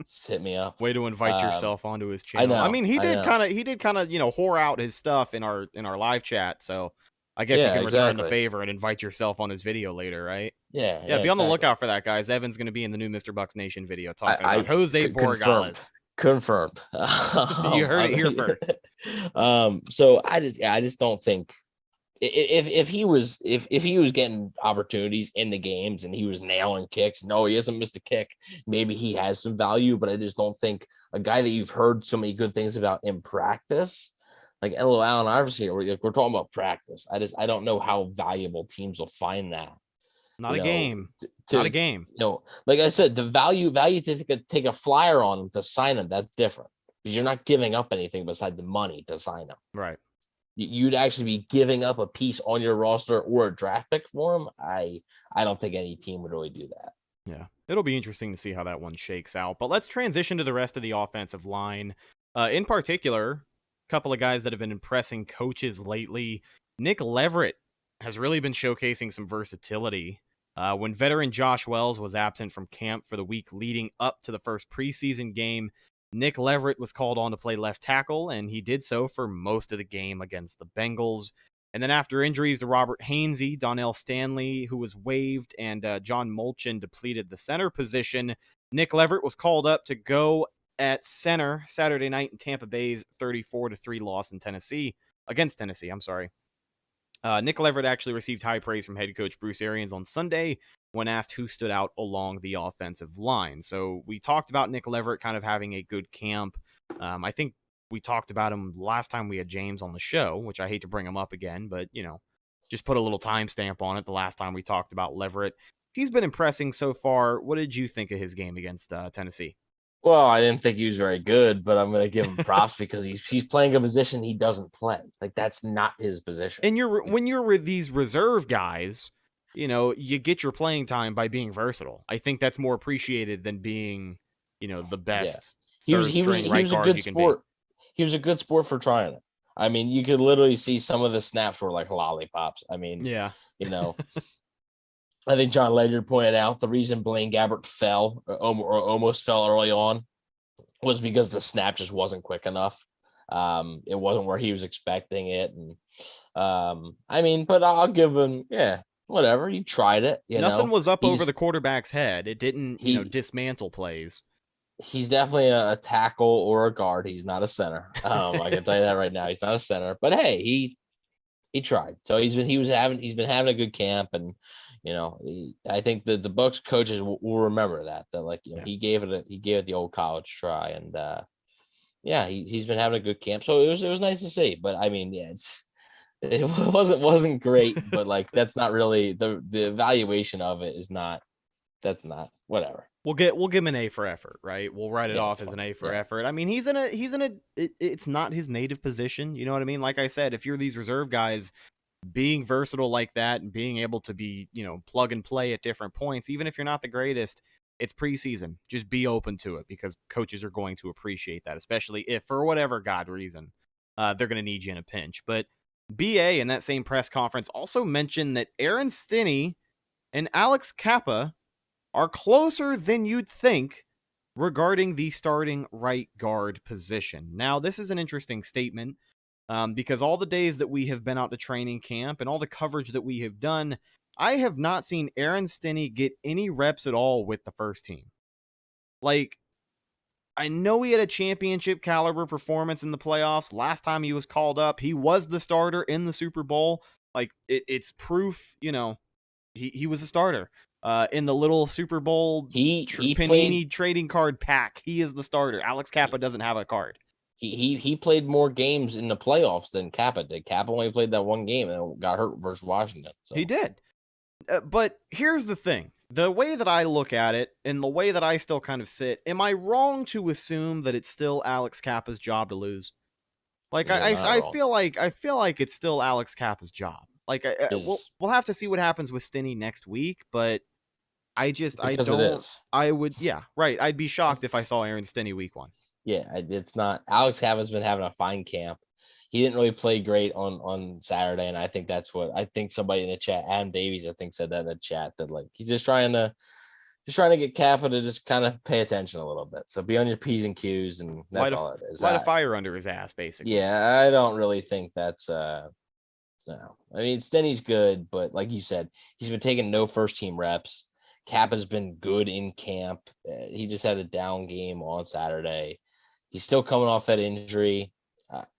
Just hit me up. Way to invite yourself onto his channel. I mean, he did kind of whore out his stuff in our live chat. So I guess you can return the favor and invite yourself on his video later, right? Yeah. Be on the lookout for that, guys. Evan's going to be in the new Mr. Bucks Nation video talking about Jose Borregales. Confirmed. You heard it here first. So I just don't think if he was getting opportunities in the games and he was nailing kicks, no, he hasn't missed a kick. Maybe he has some value, but I just don't think a guy that you've heard so many good things about in practice, like Allen Iverson here, we're talking about practice. I don't know how valuable teams will find that. Not a game. Not a game. Like I said, the value to take a flyer on him to sign him, that's different because you're not giving up anything beside the money to sign him. Right. You'd actually be giving up a piece on your roster or a draft pick for him. I don't think any team would really do that. Yeah, it'll be interesting to see how that one shakes out. But let's transition to the rest of the offensive line. In particular, a couple of guys that have been impressing coaches lately. Nick Leverett has really been showcasing some versatility. When veteran Josh Wells was absent from camp for the week leading up to the first preseason game, Nick Leverett was called on to play left tackle, and he did so for most of the game against the Bengals. And then after injuries to Robert Hainsey, Donnell Stanley, who was waived, and John Molchin depleted the center position, Nick Leverett was called up to go at center Saturday night in Tampa Bay's 34-3 loss in against Tennessee. Nick Leverett actually received high praise from head coach Bruce Arians on Sunday when asked who stood out along the offensive line. So we talked about Nick Leverett kind of having a good camp. I think we talked about him last time we had James on the show, which I hate to bring him up again, but, just put a little timestamp on it the last time we talked about Leverett. He's been impressing so far. What did you think of his game against Tennessee? Well, I didn't think he was very good, but I'm going to give him props because he's playing a position he doesn't play. That's not his position. And when you're with these reserve guys, you get your playing time by being versatile. I think that's more appreciated than being, the best. Yeah. He was a good sport. He was a good sport for Tryon. I mean, you could literally see some of the snaps were like lollipops. I mean, yeah. I think John Ledyard pointed out the reason Blaine Gabbert fell or almost fell early on was because the snap just wasn't quick enough. It wasn't where he was expecting it. And but I'll give him, whatever. You tried it. Nothing was up over the quarterback's head. It didn't, dismantle plays. He's definitely a tackle or a guard. He's not a center. I can tell you that right now. He's not a center. But hey, he tried. So he's been having a good camp, and I think the Bucs coaches will remember that he gave it the old college try, and he's been having a good camp. So it was nice to see. But I mean, it wasn't great, but that's not really the evaluation of it is not. That's not whatever. We'll give him an A for effort, right? We'll write it off as an A for effort. I mean, it's not his native position. You know what I mean? Like I said, if you're these reserve guys being versatile like that and being able to be, plug and play at different points, even if you're not the greatest, it's preseason. Just be open to it because coaches are going to appreciate that, especially if for whatever God reason, they're going to need you in a pinch. But BA in that same press conference also mentioned that Aaron Stinney and Alex Kappa are closer than you'd think regarding the starting right guard position. Now, this is an interesting statement because all the days that we have been out to training camp and all the coverage that we have done, I have not seen Aaron Stinney get any reps at all with the first team. Like, I know he had a championship caliber performance in the playoffs. Last time he was called up, he was the starter in the Super Bowl. Like, it's proof, he was a starter. In the little Super Bowl Panini trading card pack, he is the starter. Alex Kappa doesn't have a card. He played more games in the playoffs than Kappa did. Kappa only played that one game and got hurt versus Washington. So. He did. But here's the thing. The way that I look at it and the way that I still kind of sit, am I wrong to assume that it's still Alex Kappa's job to lose? Like, I feel like it's still Alex Kappa's job. Like, we'll have to see what happens with Stinney next week, but I'd be shocked if I saw Aaron Stinney week 1. Yeah, it's not. Alex Kappa's been having a fine camp. He didn't really play great on Saturday, and I think that's what I think somebody in the chat, Adam Davies, I think said that in the chat, that like he's just trying to get Kappa to just kind of pay attention a little bit. So be on your P's and Q's, and that's all it is. Light a fire under his ass, basically. Yeah, I don't really think that's no. I mean, Stinney's good, but like you said, he's been taking no first team reps. Kappa's been good in camp. He just had a down game on Saturday. He's still coming off that injury.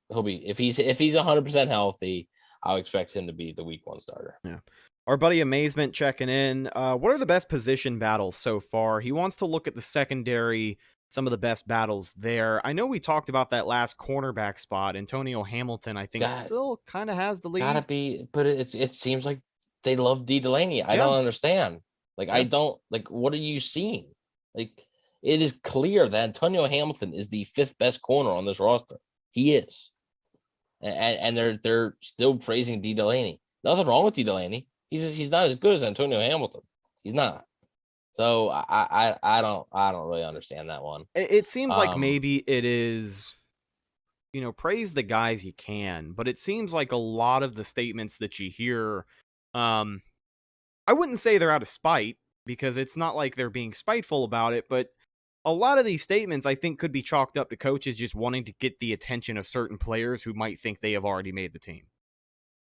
He'll be if he's 100% healthy, I'll expect him to be the week 1 starter. Yeah. Our buddy Amazement checking in. What are the best position battles so far? He wants to look at the secondary, some of the best battles there. I know we talked about that last cornerback spot. Antonio Hamilton, I think, still kind of has the lead. Gotta be, but it seems like they love D. Delaney. I don't understand. Like, I don't like. What are you seeing? Like, it is clear that Antonio Hamilton is the 5th best corner on this roster. He is. And they're still praising D. Delaney. Nothing wrong with D. Delaney. He's not as good as Antonio Hamilton. He's not. So I don't really understand that one. It seems like maybe it is, praise the guys you can, but it seems like a lot of the statements that you hear, I wouldn't say they're out of spite, because it's not like they're being spiteful about it, but a lot of these statements, I think, could be chalked up to coaches just wanting to get the attention of certain players who might think they have already made the team.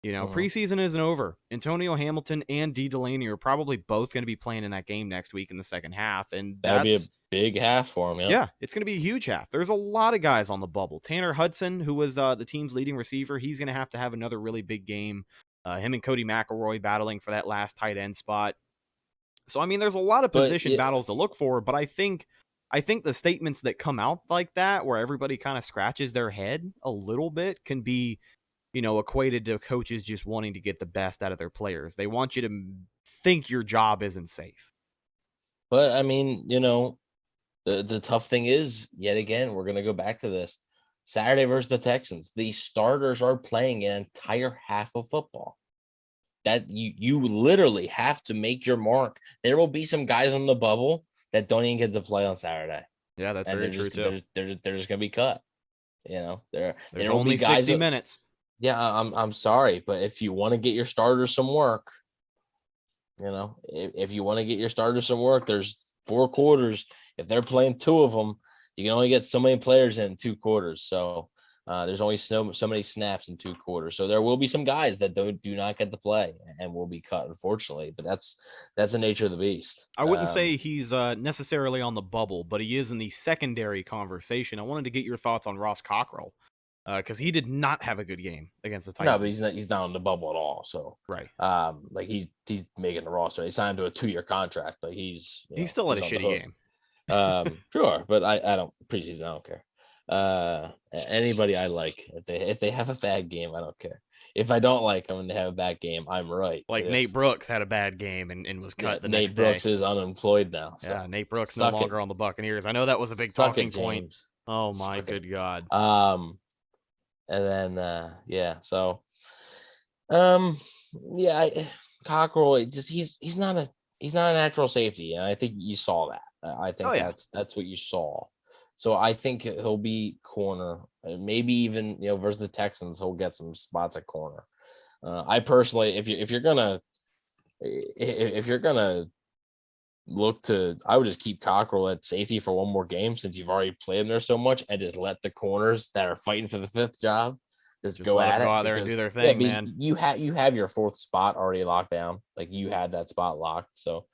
Preseason isn't over. Antonio Hamilton and D. Delaney are probably both going to be playing in that game next week in the second half. And that'll be a big half for him. Yeah, it's going to be a huge half. There's a lot of guys on the bubble. Tanner Hudson, who was the team's leading receiver, he's going to have another really big game. Him and Cody McElroy battling for that last tight end spot. So, I mean, there's a lot of position battles to look for, but I think the statements that come out like that, where everybody kind of scratches their head a little bit, can be, equated to coaches just wanting to get the best out of their players. They want you to think your job isn't safe. But, I mean, the tough thing is, yet again, we're going to go back to this. Saturday versus the Texans, the starters are playing an entire half of football. That you literally have to make your mark. There will be some guys on the bubble that don't even get to play on Saturday. Yeah, that's very true too. They're just gonna be cut. There's only 60 minutes. Yeah, I'm sorry, but if you want to get your starters some work, if you want to get your starters some work, there's 4 quarters. If they're playing 2 of them, you can only get so many players in 2 quarters. So there's only so many snaps in 2 quarters. So there will be some guys that do not get to play and will be cut, unfortunately. But that's the nature of the beast. I wouldn't say he's necessarily on the bubble, but he is in the secondary conversation. I wanted to get your thoughts on Ross Cockrell because he did not have a good game against the Titans. No, but he's not on the bubble at all. So right, like he's making the roster. He signed to a 2-year contract. Like he's still had a shitty game. Sure, but I don't preseason. I don't care. Anybody I like, if they have a bad game, I don't care. If I don't like them and they have a bad game, I'm right. Like Nate Brooks had a bad game and was cut the next day. Nate Brooks is unemployed now. So. Yeah, Nate Brooks no longer on the Buccaneers. I know that was a big talking point. Oh my good God. And then so Cockrell, he's not a natural safety, and I think you saw that. I think that's what you saw. So I think he'll be corner, maybe even versus the Texans, he'll get some spots at corner. I personally, if you're gonna look to, I would just keep Cockrell at safety for one more game since you've already played him there so much, and just let the corners that are fighting for the 5th job just go let at them it. Go out there and do their thing, man. You have your 4th spot already locked down. Like you had that spot locked. So,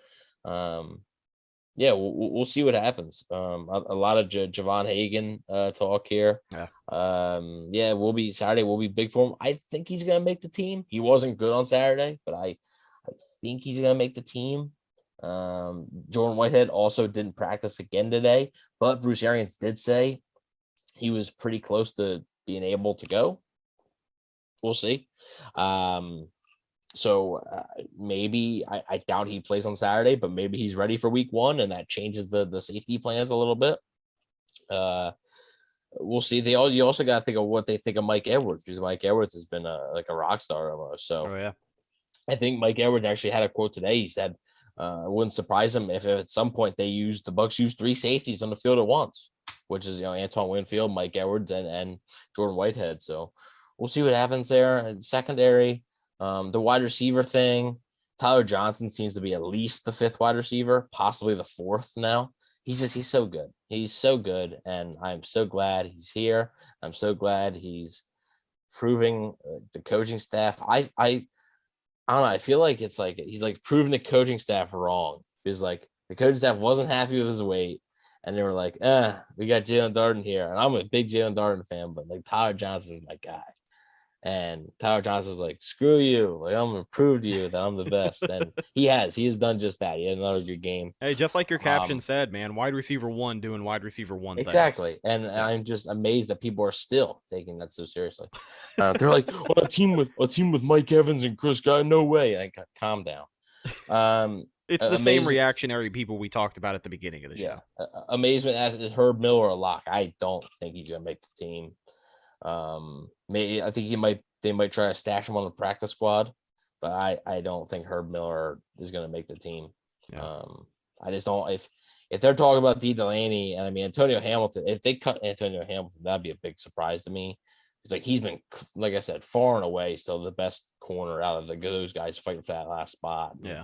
we'll see what happens. A lot of Javon Hagan talk here. Yeah. We'll be Saturday. We'll be big for him. I think he's gonna make the team. He wasn't good on Saturday, but I think he's gonna make the team. Jordan Whitehead also didn't practice again today, but Bruce Arians did say he was pretty close to being able to go. We'll see. Maybe I doubt he plays on Saturday, but maybe he's ready for week 1, and that changes the safety plans a little bit. We'll see. You also got to think of what they think of Mike Edwards, because Mike Edwards has been like a rock star almost. So I think Mike Edwards actually had a quote today. He said, it wouldn't surprise him if at some point the Bucs use 3 safeties on the field at once, which is Antoine Winfield, Mike Edwards, and Jordan Whitehead. So we'll see what happens there. And secondary, the wide receiver thing, Tyler Johnson seems to be at least the 5th wide receiver, possibly the 4th now. He's so good. He's so good, and I'm so glad he's here. I'm so glad he's proving the coaching staff. I don't know. I feel like it's like he's like proving the coaching staff wrong, because like the coaching staff wasn't happy with his weight, and they were like, we got Jalen Darden here, and I'm a big Jalen Darden fan, but like Tyler Johnson's my guy. And Tyler Johnson's like, screw you. Like, I'm going to prove to you that I'm the best. And he has done just that. He had another good game. Hey, just like your caption said, man, wide receiver 1 doing wide receiver 1 things. Exactly. And I'm just amazed that people are still taking that so seriously. They're like, a team with Mike Evans and Chris Guy. No way. Like, calm down. It's the same reactionary people we talked about at the beginning of the show. Amazement as is Herb Miller a lock. I don't think he's going to make the team. Maybe I think they might try to stash him on the practice squad, but I don't think Herb Miller is going to make the team. I just don't. If they're talking about D. Delaney and Antonio Hamilton, if they cut Antonio Hamilton, that'd be a big surprise to me. It's like he's been, like I said, far and away still the best corner out of those guys fighting for that last spot. Yeah.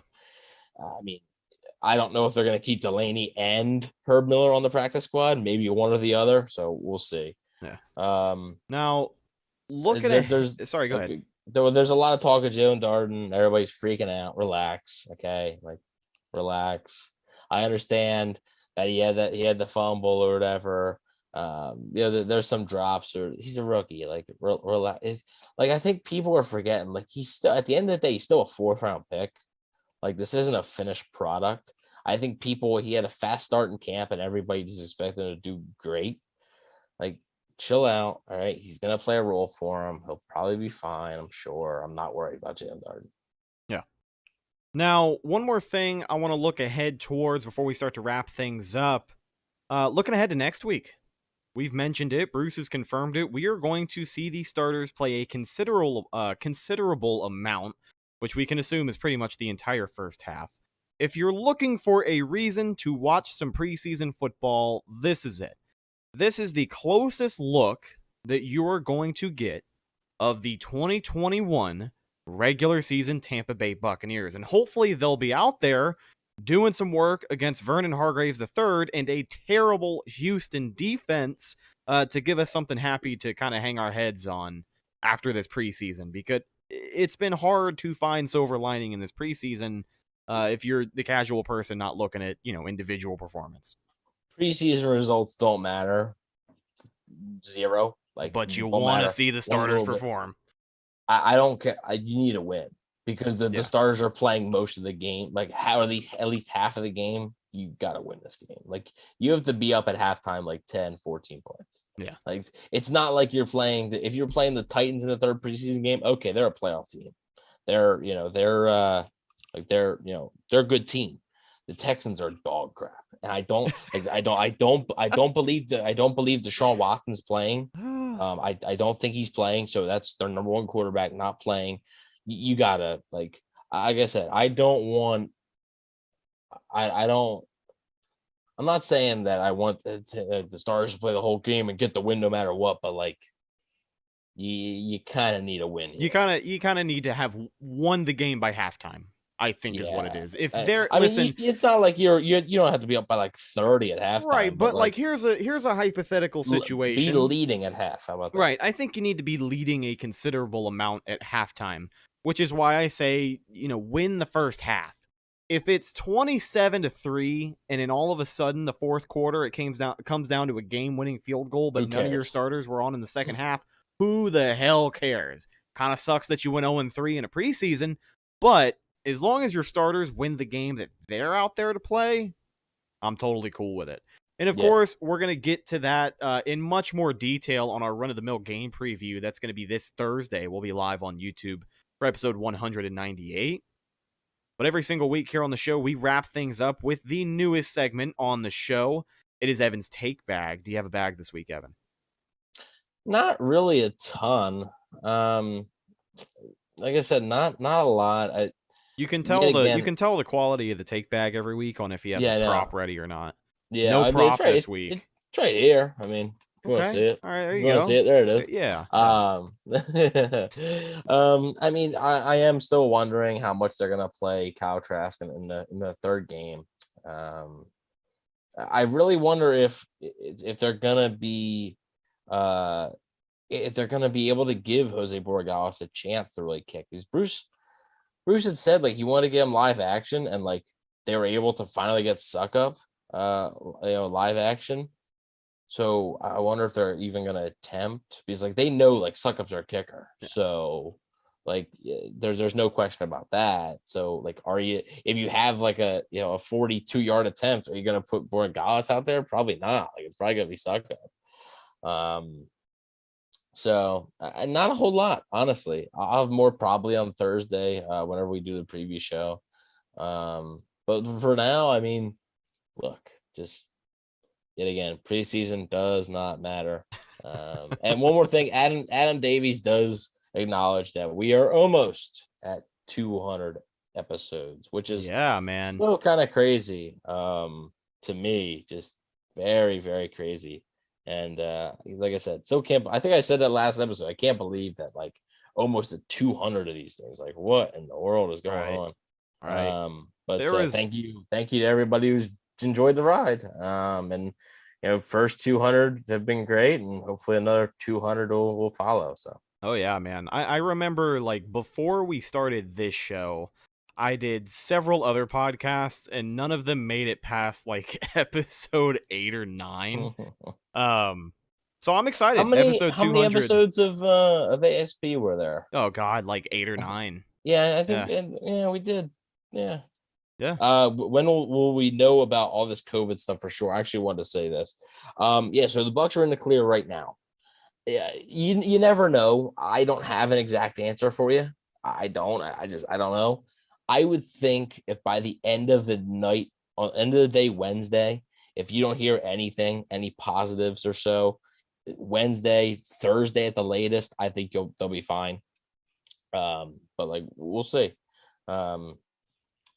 I don't know if they're going to keep Delaney and Herb Miller on the practice squad, maybe one or the other. So we'll see. Yeah. Now, looking at sorry, go ahead. There's a lot of talk of Jalen Darden. Everybody's freaking out. Relax, okay? Like, relax. I understand that he had the fumble or whatever. There's some drops, or he's a rookie. Like, relax. Like, I think people are forgetting. Like, he's still at the end of the day, he's still a 4th round pick. Like, this isn't a finished product. I think he had a fast start in camp, and everybody's expecting him to do great. Like, chill out. All right. He's going to play a role for him. He'll probably be fine. I'm sure. I'm not worried about Jalen Darden. Yeah. Now, one more thing I want to look ahead towards before we start to wrap things up. Looking ahead to next week. We've mentioned it. Bruce has confirmed it. We are going to see the starters play a considerable amount, which we can assume is pretty much the entire first half. If you're looking for a reason to watch some preseason football, this is it. This is the closest look that you are going to get of the 2021 regular season Tampa Bay Buccaneers. And hopefully they'll be out there doing some work against Vernon Hargraves III and a terrible Houston defense to give us something happy to kind of hang our heads on after this preseason, because it's been hard to find silver lining in this preseason if you're the casual person not looking at, individual performance. Preseason results don't matter. 0. But you want to see the starters perform. I don't care. You need to win, because the starters are playing most of the game. Like, at least half of the game, you got to win this game. Like, you have to be up at halftime like 10, 14 points. Yeah. Like, it's not like you're playing if you're playing the Titans in the 3rd preseason game, okay, they're a playoff team. They're a good team. The Texans are dog crap. And I don't believe Deshaun Watson's playing. I don't think he's playing. So that's their number 1 quarterback not playing. You gotta, like I said, I don't I'm not saying that I want the Stars to play the whole game and get the win no matter what, but like you kind of need a win here. You kind of need to have won the game by halftime, I think is what it is. If they're I mean, it's not like you don't have to be up by like 30 at halftime. Right, but like here's a hypothetical situation. Be leading at half. How about that? Right. I think you need to be leading a considerable amount at halftime, which is why I say, win the first half. If it's 27-3 and then all of a sudden the fourth quarter it comes down to a game-winning field goal, but none of your starters were on in the second half, who the hell cares? Kind of sucks that you went 0-3 in a preseason, but as long as your starters win the game that they're out there to play, I'm totally cool with it. And of course, we're going to get to that in much more detail on our run-of-the-mill game preview. That's going to be this Thursday. We'll be live on YouTube for episode 198. But every single week here on the show, we wrap things up with the newest segment on the show. It is Evan's Take Bag. Do you have a bag this week, Evan? Not really a ton. Like I said, not a lot. You can tell the quality of the take bag every week on if he has a prop ready or not. Yeah, no prop this week. It's right here. I mean, you want to see it? All right, there you go. See it? There it is. Yeah. I mean, I am still wondering how much they're gonna play Kyle Trask in the third game. I really wonder if they're gonna be able to give Jose Borregales a chance to really kick. Because Bruce had said like he wanted to get him live action, and like they were able to finally get Suck Up, live action. So I wonder if they're even going to attempt, because like they know like Suck Up's our kicker. Yeah. So like there's no question about that. So like, if you have like a 42-yard attempt, are you going to put Borregales out there? Probably not. Like it's probably going to be Suck Up. So not a whole lot, honestly. I'll have more probably on Thursday whenever we do the preview show. But for now, I mean, look, just yet again, preseason does not matter. And one more thing, Adam Davies does acknowledge that we are almost at 200 episodes, which is still kind of crazy to me, just very, very crazy. And like I said, I think I said that last episode. I can't believe that like almost at 200 of these things. Like what in the world is going on? Right. But thank you to everybody who's enjoyed the ride. And first 200 have been great, and hopefully another 200 will follow. So. Oh yeah, man. I remember like before we started this show, I did several other podcasts, and none of them made it past like episode 8 or 9. So I'm excited. How many episodes of ASP were there? Oh God, like 8 or 9. Yeah, I think we did. Yeah. Yeah. When will we know about all this COVID stuff for sure? I actually wanted to say this. So the Bucs are in the clear right now. Yeah, you never know. I don't have an exact answer for you. I don't know. I would think if by the end of the night, end of the day, Wednesday, if you don't hear anything, any positives or so, Wednesday, Thursday at the latest, I think they'll be fine. But like we'll see. I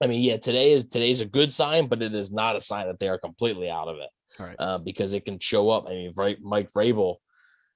mean, yeah, today's a good sign, but it is not a sign that they are completely out of it. All right. Because it can show up. I mean, Mike Vrabel,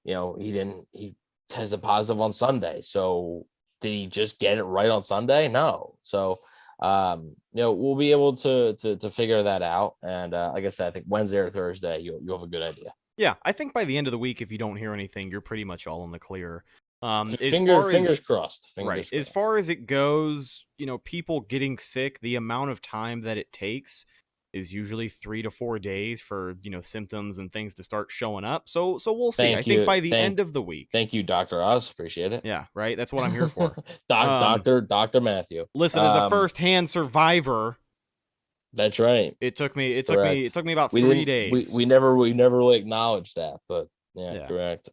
he tested positive on Sunday. So did he just get it right on Sunday? No. So, we'll be able to figure that out. And like I said, I think Wednesday or Thursday, you'll have a good idea. Yeah, I think by the end of the week, if you don't hear anything, you're pretty much all in the clear. Fingers crossed. Right. As far as it goes, people getting sick, the amount of time that it takes is usually 3 to 4 days for, symptoms and things to start showing up. So we'll see. I think by the end of the week. Thank you, Dr. Oz. Appreciate it. Yeah, right. That's what I'm here for. Dr. Matthew. Listen, as a first-hand survivor. That's right. It took me about 3 days. We never really acknowledged that, but yeah, correct.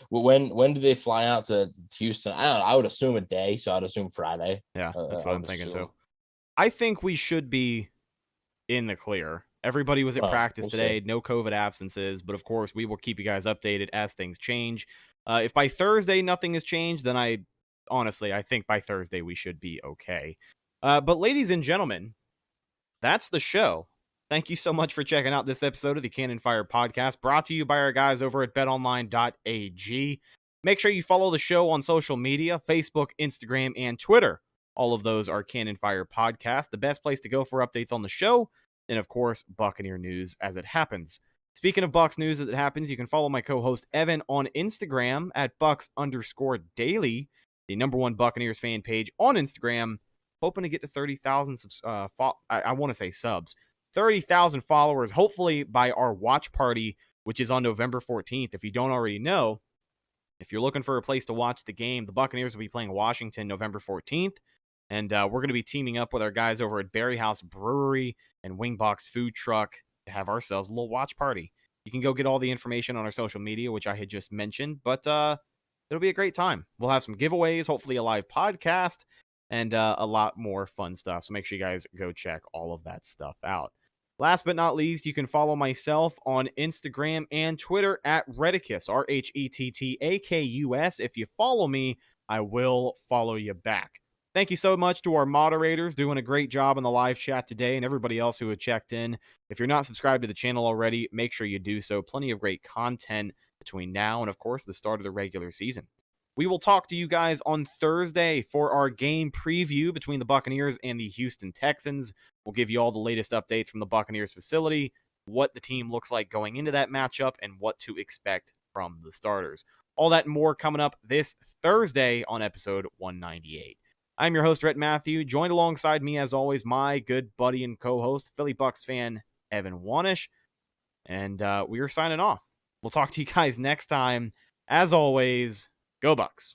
When do they fly out to Houston? I don't know. I would assume a day, so I'd assume Friday. Yeah, that's what I'm thinking too. I think we should be in the clear. Everybody was at practice today. No COVID absences, but of course we will keep you guys updated as things change. If by Thursday nothing has changed, then I think by Thursday we should be okay. But ladies and gentlemen, that's the show. Thank you so much for checking out this episode of the Cannon Fire Podcast, brought to you by our guys over at BetOnline.AG. Make sure you follow the show on social media, Facebook, Instagram, and Twitter. All of those are Cannon Fire Podcast, the best place to go for updates on the show, and of course, Buccaneer news as it happens. Speaking of Bucs news as it happens, you can follow my co-host Evan on Instagram at Bucs_daily, the #1 Buccaneers fan page on Instagram. Hoping to get to 30,000 I want to say subs. 30,000 followers, hopefully by our watch party, which is on November 14th. If you don't already know, if you're looking for a place to watch the game, the Buccaneers will be playing Washington November 14th. And we're going to be teaming up with our guys over at Berry House Brewery and Wingbox Food Truck to have ourselves a little watch party. You can go get all the information on our social media, which I had just mentioned, but it'll be a great time. We'll have some giveaways, hopefully a live podcast, and a lot more fun stuff. So make sure you guys go check all of that stuff out. Last but not least, you can follow myself on Instagram and Twitter at Rhettakus, RHETTAKUS. If you follow me, I will follow you back. Thank you so much to our moderators doing a great job in the live chat today and everybody else who had checked in. If you're not subscribed to the channel already, make sure you do so. Plenty of great content between now and, of course, the start of the regular season. We will talk to you guys on Thursday for our game preview between the Buccaneers and the Houston Texans. We'll give you all the latest updates from the Buccaneers facility, what the team looks like going into that matchup, and what to expect from the starters. All that and more coming up this Thursday on episode 198. I'm your host, Rhett Matthew, joined alongside me, as always, my good buddy and co-host, Philly Bucs fan, Evan Wanish. And we are signing off. We'll talk to you guys next time. As always, go Bucs.